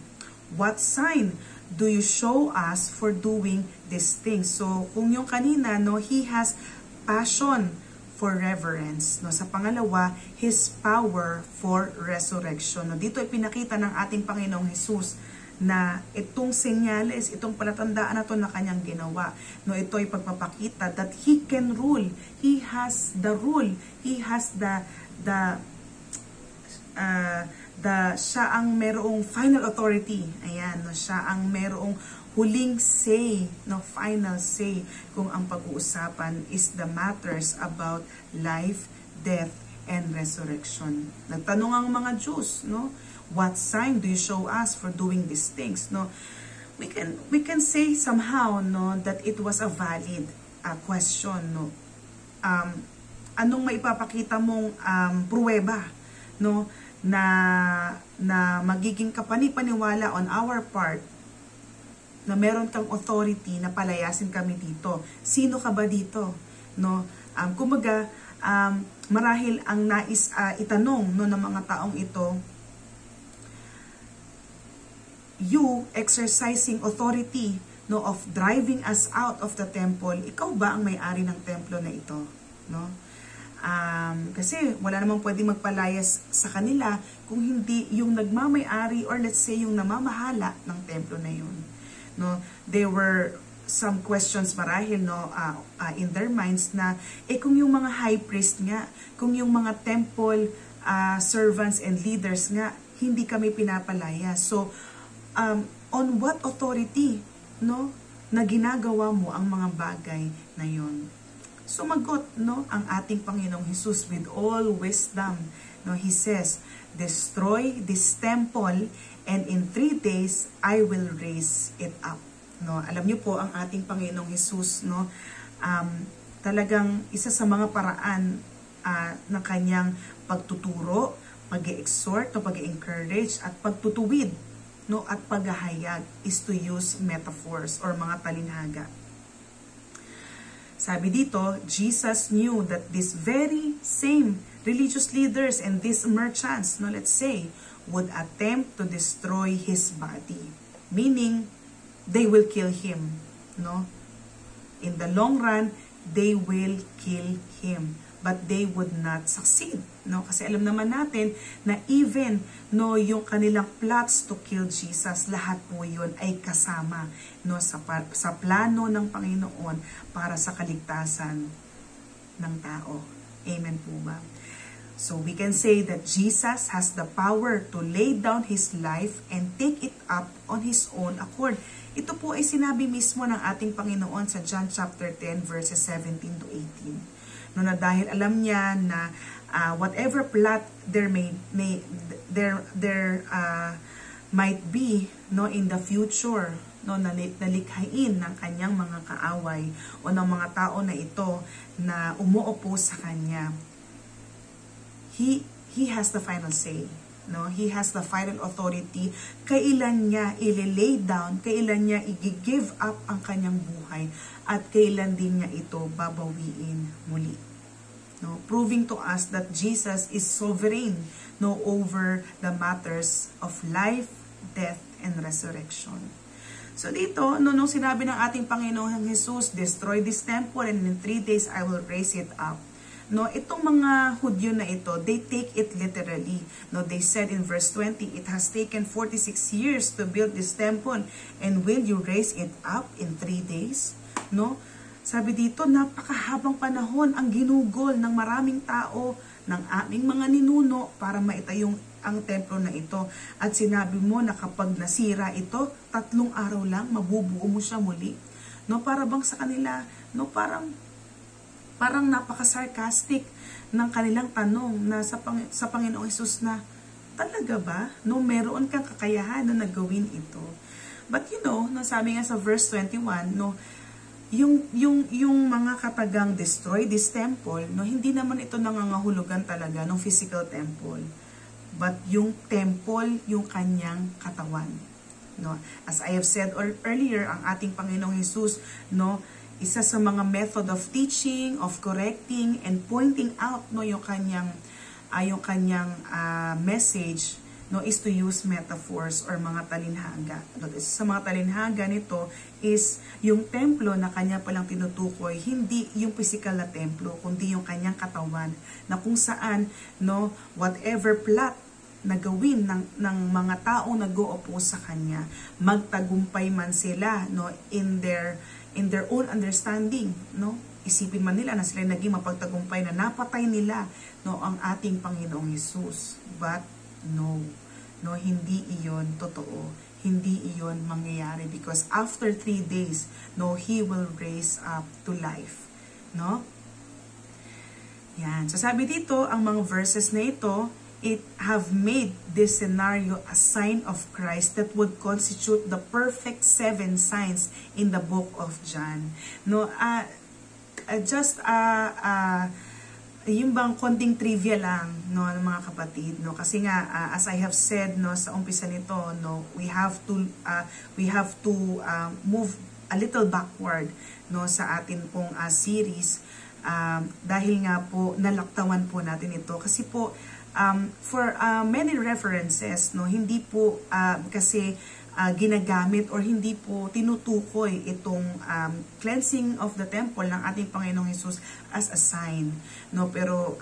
what sign do you show us for doing these things? So, kung yung kanina, no, He has passion for reverence. No, sa pangalawa, His power for resurrection. No, dito ipinakita ng ating Panginoong Hesus na itong senyales, itong palatandaan na to na kanyang ginawa, no, ito ay pagpapakita that He can rule. He has the rule. He has siya ang merong final authority. Ayan, no, siya ang merong huling say, no, final say kung ang pag-uusapan is the matters about life, death, and resurrection. Nagtanong ang mga Jews, no? What sign do you show us for doing these things? No, we can say somehow, no, that it was a valid question, no. Anong maipapakita mong pruweba, no, na magiging kapanipaniwala on our part na meron kang authority na palayasin kami dito? Sino ka ba dito, no? Kumaga, marahil ang nais itanong, no, ng mga taong ito, you exercising authority, no, of driving us out of the temple, ikaw ba ang may-ari ng templo na ito, no? Kasi wala namang pwedeng magpalayas sa kanila kung hindi yung nagmamay-ari or let's say yung namamahala ng templo na yun, no? There were some questions marahil, no, in their minds na kung yung mga high priest nga, kung yung mga temple servants and leaders nga hindi kami pinapalaya, so on what authority, no, na ginagawa mo ang mga bagay na yon? Sumagot, no, ang ating Panginoong Hesus with all wisdom, no, He says, destroy this temple and in 3 days I will raise it up. No, alam niyo po ang ating Panginoong Hesus, no, talagang isa sa mga paraan ng kanyang pagtuturo, pag-e-exhort, no, pag-e-encourage at pagtutuwid, no, at paghahayag is to use metaphors or mga talinhaga. Sabi dito, Jesus knew that these very same religious leaders and these merchants, no, let's say, would attempt to destroy His body. Meaning, they will kill Him, no? In the long run, they will kill Him. But they would not succeed, no? Kasi alam naman natin na even, no, yung kanilang plots to kill Jesus, lahat po yun ay kasama, no, sa plano ng Panginoon para sa kaligtasan ng tao. Amen po ba? So we can say that Jesus has the power to lay down His life and take it up on His own accord. Ito po ay sinabi mismo ng ating Panginoon sa John chapter 10 verses 17 to 18. No, na dahil alam niya na whatever plot there might be, no, in the future, no, nalikhain ng kanyang mga kaaway o ng mga tao na ito na umuopo sa kanya, he has the final say, no? He has the final authority. Kailan niya i-lay down, kailan niya i-give up ang kanyang buhay, at kailan din niya ito babawiin muli. No, proving to us that Jesus is sovereign, no, over the matters of life, death, and resurrection. So dito, nung sinabi ng ating Panginoong Jesus, destroy this temple and in 3 days I will raise it up. No, itong mga Hudyo na ito, they take it literally. No, they said in verse 20, it has taken 46 years to build this temple and will you raise it up in 3 days? No? Sabi dito, napakahabang panahon ang ginugol ng maraming tao, ng aming mga ninuno para maitayong ang templo na ito. At sinabi mo na kapag nasira ito, 3 araw lang, mabubuo mo siya muli. No, para bang sa kanila, no, parang napaka-sarcastic ng kanilang tanong na sa Panginoong Hesus na, talaga ba? No, meron kang kakayahan na nagawin ito. But you know, no, sabi nga sa verse 21, no, yung mga katagang destroy this temple, no, hindi naman ito nangangahulugan talaga ng physical temple, but yung temple, yung kanyang katawan, no. As I have said earlier, ang ating Panginoong Hesus, no, isa sa mga method of teaching, of correcting and pointing out, no, yung kanyang message, no, is to use metaphors or mga talinhaga. Sa mga talinhaga nito is yung templo na kanya palang tinutukoy, hindi yung physical na templo, kundi yung kanyang katawan, na kung saan, no, whatever plot, na gawin ng mga taong nag-o-oppose sa kanya. Magtagumpay man sila, no, in their own understanding, no? Isipin man nila na sila naging mapagtagumpay na napatay nila, no, ang ating Panginoong Hesus. But no, hindi iyon totoo. Hindi iyon mangyayari because after 3 days, no, He will raise up to life, no? Yan. So sabi dito, ang mga verses na ito, it have made this scenario a sign of Christ that would constitute the perfect 7 signs in the book of John. No, yung bang konting trivia lang, no, mga kapatid, no, kasi nga as I have said, no, sa umpisa nito, no, we have to move a little backward, no, sa atin pong series, dahil nga po nalaktawan po natin ito kasi po for many references, no, hindi po kasi ginagamit or hindi po tinutukoy itong cleansing of the temple ng ating Panginoong Hesus as a sign, no, pero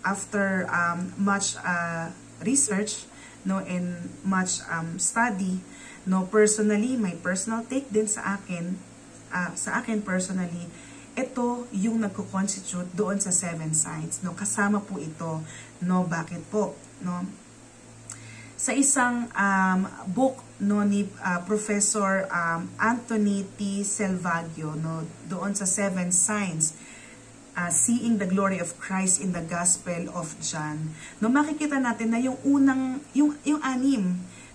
after much research, no, and much study, no, personally, my personal take din sa akin personally, ito yung nagko-constitute doon sa 7 signs, no, kasama po ito, no. Bakit po, no? Sa isang book, no, ni Professor Anthony T. Selvaggio, no, doon sa 7 signs, seeing the glory of Christ in the Gospel of John, no, makikita natin na yung unang yung 6,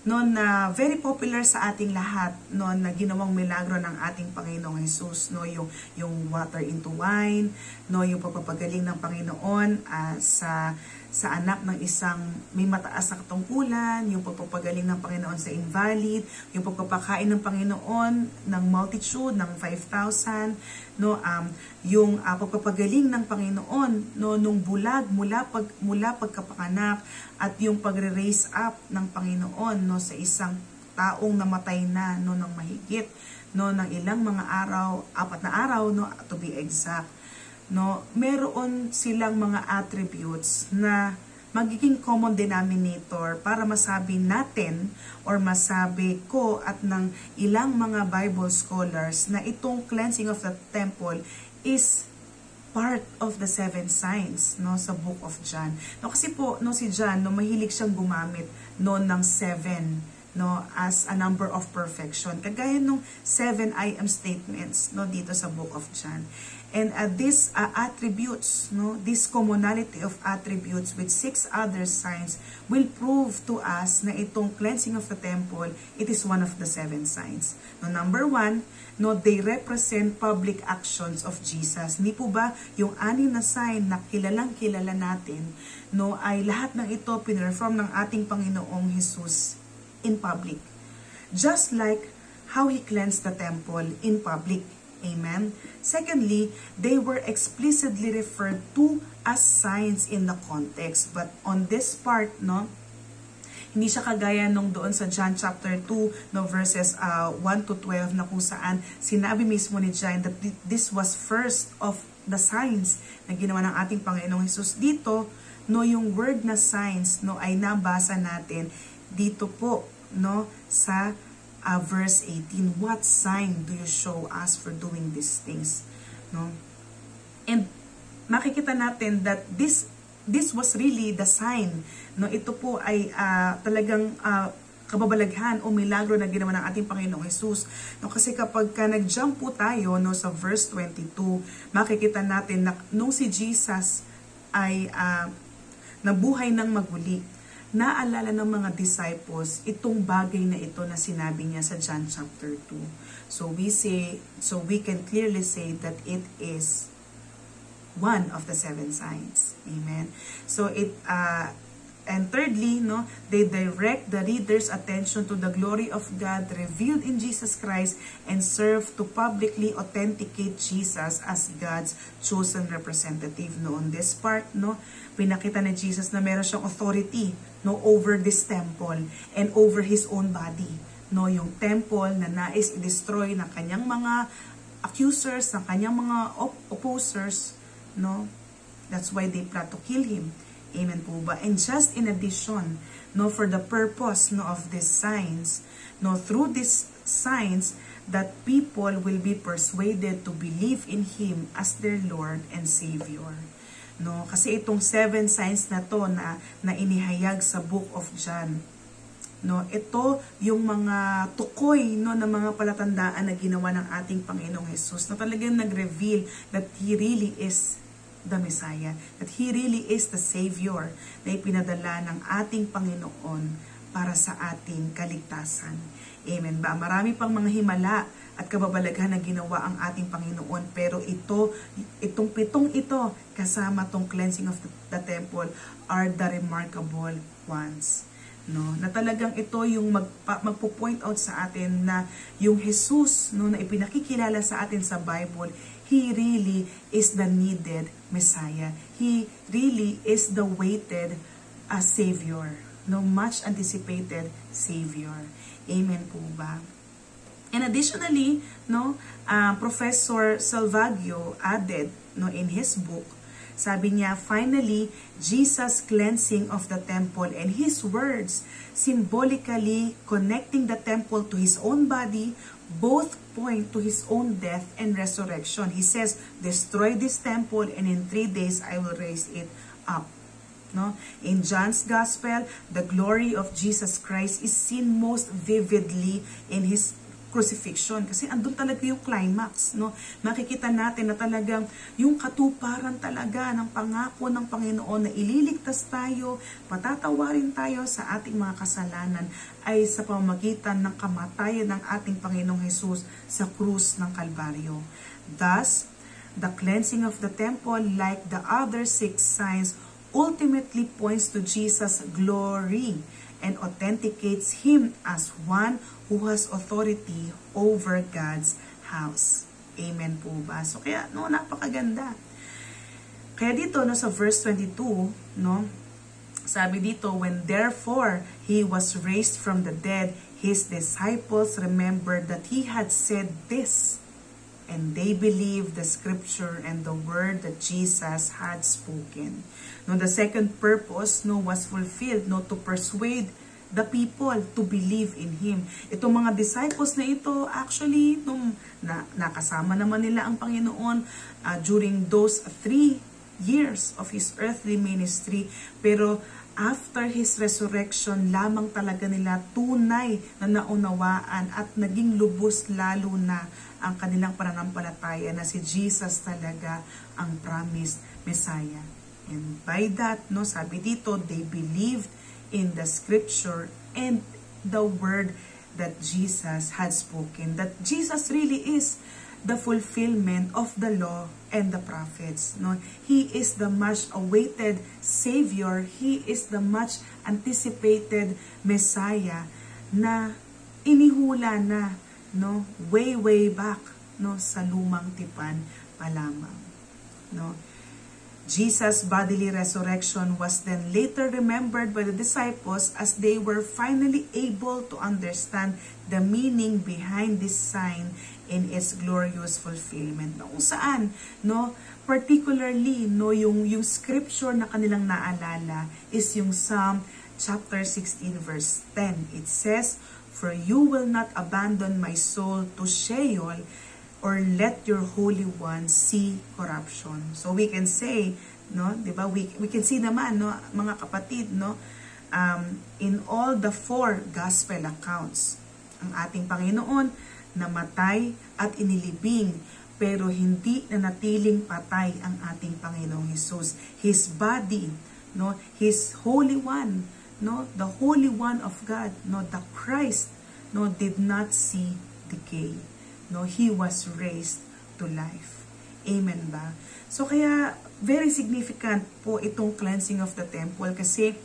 no, na very popular sa ating lahat, no, na ginawang milagro ng ating Panginoong Hesus, no, yung water into wine, no, yung pagpapagaling ng Panginoon sa anak ng isang may mataas na katungkulan, yung pagpapagaling ng Panginoon sa invalid, yung pagpapakain ng Panginoon ng multitude, ng 5,000, no, yung pagpapagaling ng Panginoon, no, nung bulag mula pagkapanganak, at yung pagre-raise up ng Panginoon, no, sa isang taong namatay na, no, ng mahigit, no, ng ilang mga araw, 4 na araw, no, to be exact. No, meron silang mga attributes na magiging common denominator para masabi natin or masabi ko at ng ilang mga Bible scholars na itong cleansing of the temple is part of the 7 signs, no, sa book of John. No, kasi po, no, si John, no, mahilig siyang gumamit, no, ng 7, no, as a number of perfection, kagaya nung 7 I am statements, no, dito sa book of John. And these attributes, no, this commonality of attributes with 6 other signs will prove to us na itong cleansing of the temple, it is one of the 7 signs. No, number 1, no, they represent public actions of Jesus. Hindi po ba yung 6 na sign na kilalang kilala natin, no, ay lahat ng ito pinrefirm ng ating Panginoong Hesus in public. Just like how He cleansed the temple in public. Amen. Secondly, they were explicitly referred to as signs in the context. But on this part, no, hindi siya kagaya nung doon sa John chapter 2, no, verses 1 to 12, na kung saan sinabi mismo ni John that this was first of the signs na ginawa ng ating Panginoong Hesus. Dito, no, yung word na signs, no, ay nabasa natin dito po, no, sa verse 18, what sign do you show us for doing these things, no? And makikita natin that this was really the sign, no? Ito po ay talagang kababalaghan o milagro na ginawa ng ating Panginoong Hesus, no? Kasi kapag nag-jump po tayo, no, sa verse 22, makikita natin na nung si Jesus ay nabuhay ng maguli, naalala ng mga disciples itong bagay na ito na sinabi niya sa John chapter 2. So we can clearly say that it is one of the 7 signs. Amen. So and thirdly, no, they direct the reader's attention to the glory of God revealed in Jesus Christ and serve to publicly authenticate Jesus as God's chosen representative. No, on this part, no, pinakita ni Jesus na meron siyang authority, no, over this temple and over His own body. No, yung temple na nais i-destroy ng kanyang mga accusers, ng kanyang mga opposers, no, that's why they plot to kill Him. Amen po ba? And just in addition, no, for the purpose, no, of these signs, no, through these signs, that people will be persuaded to believe in Him as their Lord and Savior. No, kasi itong 7 signs na to na inihayag sa Book of John, no, ito yung mga tukoy, no, ng mga palatandaan na ginawa ng ating Panginoong Jesus, na talagang nag-reveal that He really is the Messiah, that He really is the Savior na ipinadala ng ating Panginoon para sa ating kaligtasan. Amen ba? Marami pang mga himala at kababalaghan na ginawa ang ating Panginoon, pero itong 7 ito, kasama tong cleansing of the temple, are the remarkable ones. No, na talagang ito yung magpo-point out sa atin na yung Jesus, no, na ipinakikilala sa atin sa Bible, He really is the needed Messiah. He really is the waited Savior, no, much anticipated Savior. Amen po ba? And additionally, no, Professor Salvaggio added, no, in his book, sabi niya, finally, Jesus' cleansing of the temple and His words symbolically connecting the temple to His own body both point to His own death and resurrection. He says, destroy this temple and in 3 days I will raise it up. No? In John's Gospel, the glory of Jesus Christ is seen most vividly in His crucifixion. Kasi andun talaga yung climax. No? Makikita natin na talagang yung katuparan talaga ng pangako ng Panginoon na ililigtas tayo, patatawarin tayo sa ating mga kasalanan ay sa pamamagitan ng kamatayan ng ating Panginoong Jesus sa krus ng Kalbaryo. Thus, the cleansing of the temple, like the other 6 signs, ultimately points to Jesus' glory and authenticates Him as one who has authority over God's house. Amen po ba? So kaya, no, napakaganda. Kaya dito, no, sa verse 22, no, sabi dito, when therefore He was raised from the dead, His disciples remembered that He had said this, and they believed the scripture and the word that Jesus had spoken. No, the second purpose, no, was fulfilled, no, to persuade the people to believe in Him. Itong mga disciples na ito, actually, nung nakasama naman nila ang Panginoon during those 3 years of His earthly ministry, pero after His resurrection, lamang talaga nila tunay na naunawaan at naging lubos lalo na ang kanilang pananampalataya na si Jesus talaga ang promised Messiah. And by that, no, sabi dito, they believed in the scripture and the word that Jesus had spoken. That Jesus really is the fulfillment of the law and the prophets. No? He is the much awaited Savior. He is the much anticipated Messiah na inihula na, no, way back, no, sa lumang tipan pa lamang. No? Jesus' bodily resurrection was then later remembered by the disciples as they were finally able to understand the meaning behind this sign in its glorious fulfillment. No, kung saan, no, particularly, no, yung scripture na kanilang naalala is yung Psalm chapter 16 verse 10. It says, "For you will not abandon my soul to Sheol, or let your Holy One see corruption." So we can say, no, 'di ba? We can see naman, no, mga kapatid, no, in all the 4 gospel accounts, ang ating Panginoon namatay at inilibing, pero hindi nanatiling patay ang ating Panginoong Hesus. His body, no, His Holy One, no, the Holy One of God, no, the Christ, no, did not see decay. No, He was raised to life. Amen ba? So kaya very significant po itong cleansing of the temple, kasi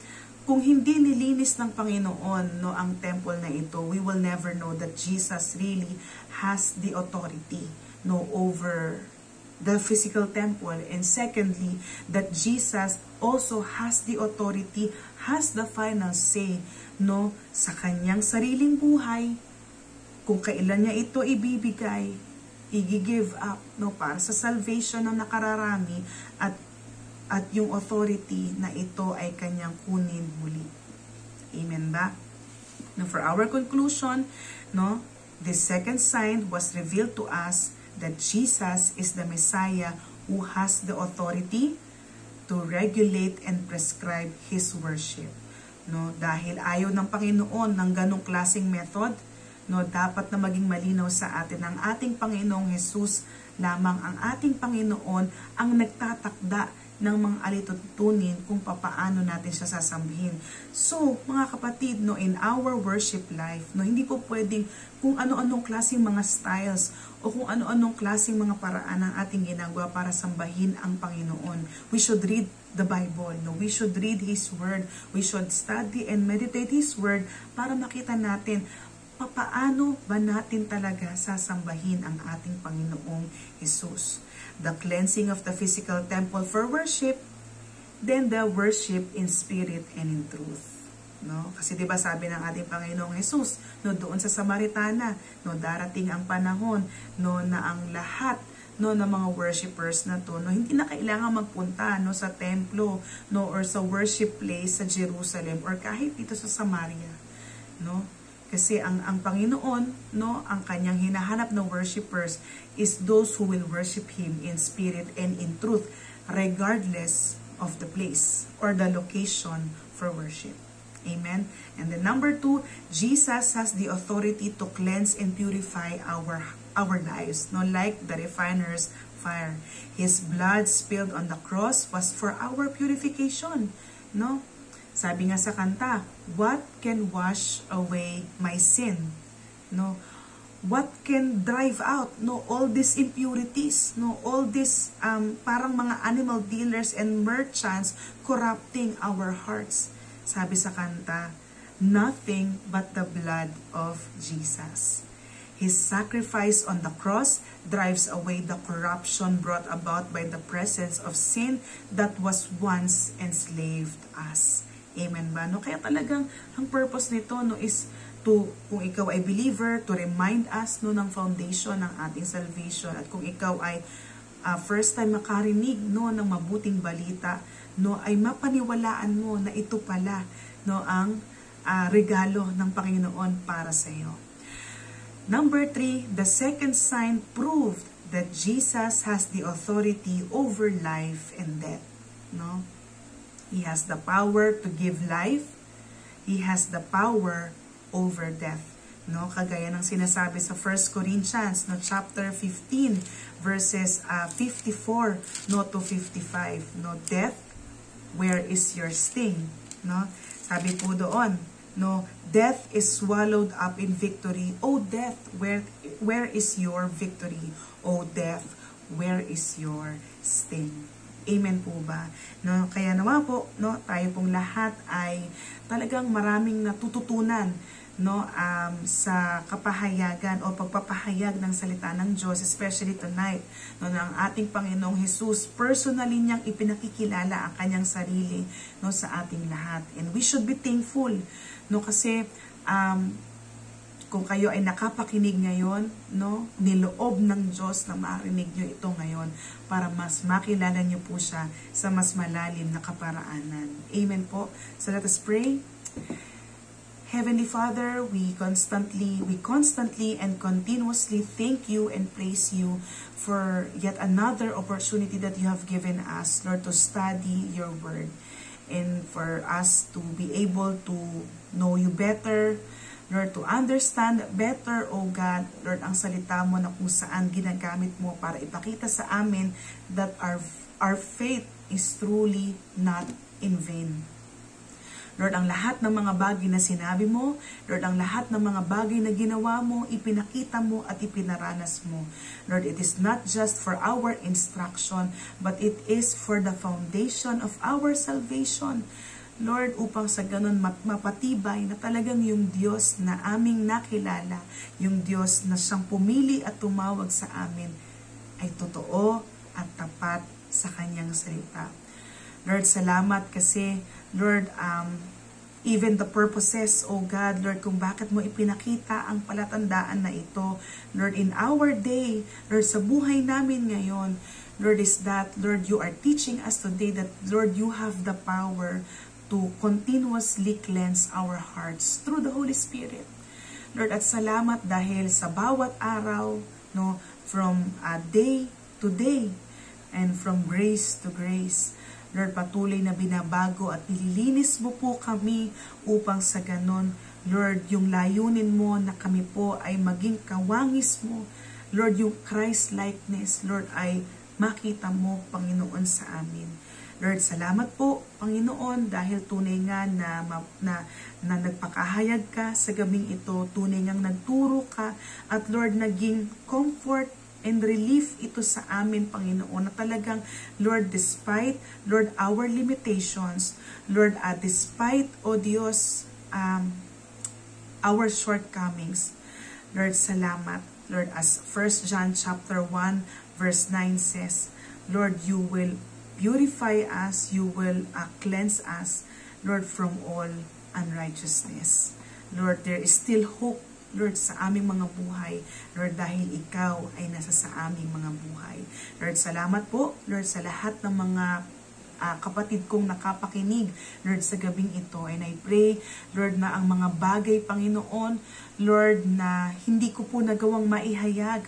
kung hindi nilinis ng Panginoon, no, ang temple na ito, we will never know that Jesus really has the authority, no, over the physical temple. And secondly, that Jesus also has the authority, has the final say, no, sa kanyang sariling buhay, kung kailan niya ito ibibigay, i-give up, no, para sa salvation ng nakararami, at yung authority na ito ay kanyang kunin muli. Amen ba? Now, for our conclusion, no, this second sign was revealed to us that Jesus is the Messiah who has the authority to regulate and prescribe His worship. No, dahil ayaw ng Panginoon ng ganong klaseng method, no, dapat na maging malinaw sa atin ang ating Panginoong Jesus lamang ang ating Panginoon ang nagtatakda ng mga alitutunin kung papaano natin siya sasambihin. So, mga kapatid, no, in our worship life, no, hindi po pwedeng kung ano-anong klaseng mga styles o kung ano-anong klaseng mga paraan ang ating ginagawa para sambahin ang Panginoon. We should read the Bible, no? We should read His Word. We should study and meditate His Word para makita natin papaano ba natin talaga sasambahin ang ating Panginoong Jesus. The cleansing of the physical temple for worship, then the worship in spirit and in truth. No? Kasi 'di ba sabi ng ating Panginoong Jesus, no, doon sa Samaritana, no, darating ang panahon, no, na ang lahat, no, ng mga worshipers na to, no, hindi na kailangan magpunta, no, sa templo, no, or sa worship place sa Jerusalem or kahit dito sa Samaria, no? Kasi ang Panginoon, no, ang kanyang hinahanap na worshipers is those who will worship Him in spirit and in truth, regardless of the place or the location for worship. Amen. And then number 2, Jesus has the authority to cleanse and purify our lives, no, like the refiner's fire. His blood spilled on the cross was for our purification, no? Sabi nga sa kanta, what can wash away my sin? No, what can drive out, no, all these impurities, no, all these parang mga animal dealers and merchants corrupting our hearts. Sabi sa kanta, nothing but the blood of Jesus. His sacrifice on the cross drives away the corruption brought about by the presence of sin that was once enslaved us. Amen ba? No? Kaya talagang ang purpose nito, no, is to, kung ikaw ay believer, to remind us, no, ng foundation ng ating salvation. At kung ikaw ay first time makarinig, no, ng mabuting balita, no, ay mapaniwalaan mo na ito pala, no, ang regalo ng Panginoon para sa iyo. Number 3, the second sign proved that Jesus has the authority over life and death. No? He has the power to give life. He has the power over death. No, kagaya ng sinasabi sa 1 Corinthians, no, chapter 15 verses 54, no, to 55. No, death, where is your sting? No, sabi po doon, no, death is swallowed up in victory. O death, where is your victory? O death, where is your sting? Amen po ba? No, kaya naman po, no, tayo pong lahat ay talagang maraming natututunan, no, sa kapahayagan o pagpapahayag ng salita ng Diyos, especially tonight, no, na ang ating Panginoong Jesus personally niyang ipinakikilala ang kanyang sarili, no, sa ating lahat. And we should be thankful, no, kasi kung kayo ay nakapakinig ngayon, no, niloob ng Diyos na marinig nyo ito ngayon para mas makilala nyo po siya sa mas malalim na kaparaanan. Amen po. So let us pray. Heavenly Father, we constantly and continuously thank you and praise you for yet another opportunity that you have given us, Lord, to study your word and for us to be able to know you better, Lord, to understand better, O God, Lord, ang salita mo na kung saan ginagamit mo para ipakita sa amin that our faith is truly not in vain. Lord, ang lahat ng mga bagay na sinabi mo, Lord, ang lahat ng mga bagay na ginawa mo, ipinakita mo at ipinaranas mo. Lord, it is not just for our instruction, but it is for the foundation of our salvation. Lord, upang sa ganun mapatibay na talagang yung Diyos na aming nakilala, yung Diyos na siyang pumili at tumawag sa amin, ay totoo at tapat sa kanyang salita. Lord, salamat kasi, Lord, even the purposes, O God, Lord, kung bakit mo ipinakita ang palatandaan na ito, Lord, in our day, Lord, sa buhay namin ngayon, Lord, is that, Lord, you are teaching us today that, Lord, you have the power to continuously cleanse our hearts through the Holy Spirit. Lord, at salamat dahil sa bawat araw, no, from day to day and from grace to grace. Lord, patuloy na binabago at nililinis mo po kami upang sa ganon, Lord, yung layunin mo na kami po ay maging kawangis mo. Lord, yung Christ-likeness, Lord, ay makita mo, Panginoon, sa amin. Lord, salamat po, Panginoon, dahil tunay nga na nagpakahayag ka sa gabing ito, tunay nga nagturo ka, at Lord, naging comfort and relief ito sa amin, Panginoon, na talagang, Lord, despite, Lord, our limitations, Lord, despite, O Diyos, our shortcomings, Lord, salamat. Lord, as 1 John chapter 1 verse 9 says, Lord, you will beautify us, you will cleanse us, Lord, from all unrighteousness. Lord, there is still hope, Lord, sa aming mga buhay, Lord, dahil ikaw ay nasa sa aming mga buhay. Lord, salamat po, Lord, sa lahat ng mga kapatid kong nakapakinig, Lord, sa gabing ito. And I pray, Lord, na ang mga bagay, Panginoon, Lord, na hindi ko po nagawang maihayag,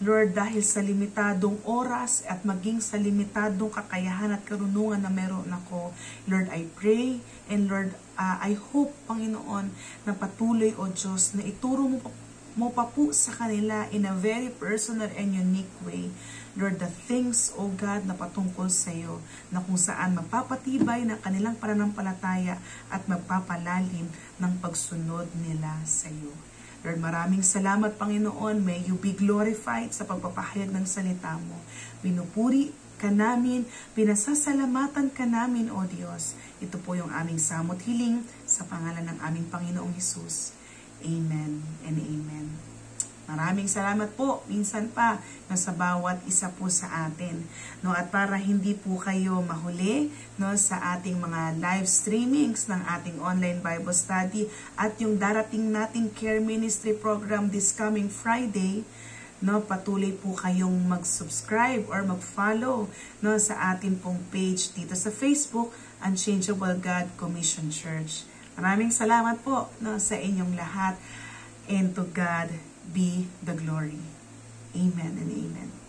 Lord, dahil sa limitadong oras at maging sa limitadong kakayahan at karunungan na meron ako, Lord, I pray, and Lord, I hope, Panginoon, na patuloy, O Diyos, na ituro mo pa po sa kanila in a very personal and unique way, Lord, the things, O God, na patungkol sa iyo, na kung saan mapapatibay ng kanilang pananampalataya at magpapalalim ng pagsunod nila sa iyo. Lord, maraming salamat, Panginoon. May you be glorified sa pagpapahayag ng salita mo. Pinupuri ka namin, pinasasalamatan ka namin, O Diyos. Ito po yung aming samot hiling sa pangalan ng aming Panginoong Hesus. Amen and amen. Maraming salamat po, minsan pa, no, sa bawat isa po sa atin. No, at para hindi po kayo mahuli, no, sa ating mga live streamings ng ating online Bible study at yung darating nating care ministry program this coming Friday, no, patuloy po kayong mag-subscribe or mag-follow, no, sa ating pong page dito sa Facebook, Unchangeable God Commission Church. Maraming salamat po, no, sa inyong lahat, and to God be the glory. Amen and amen.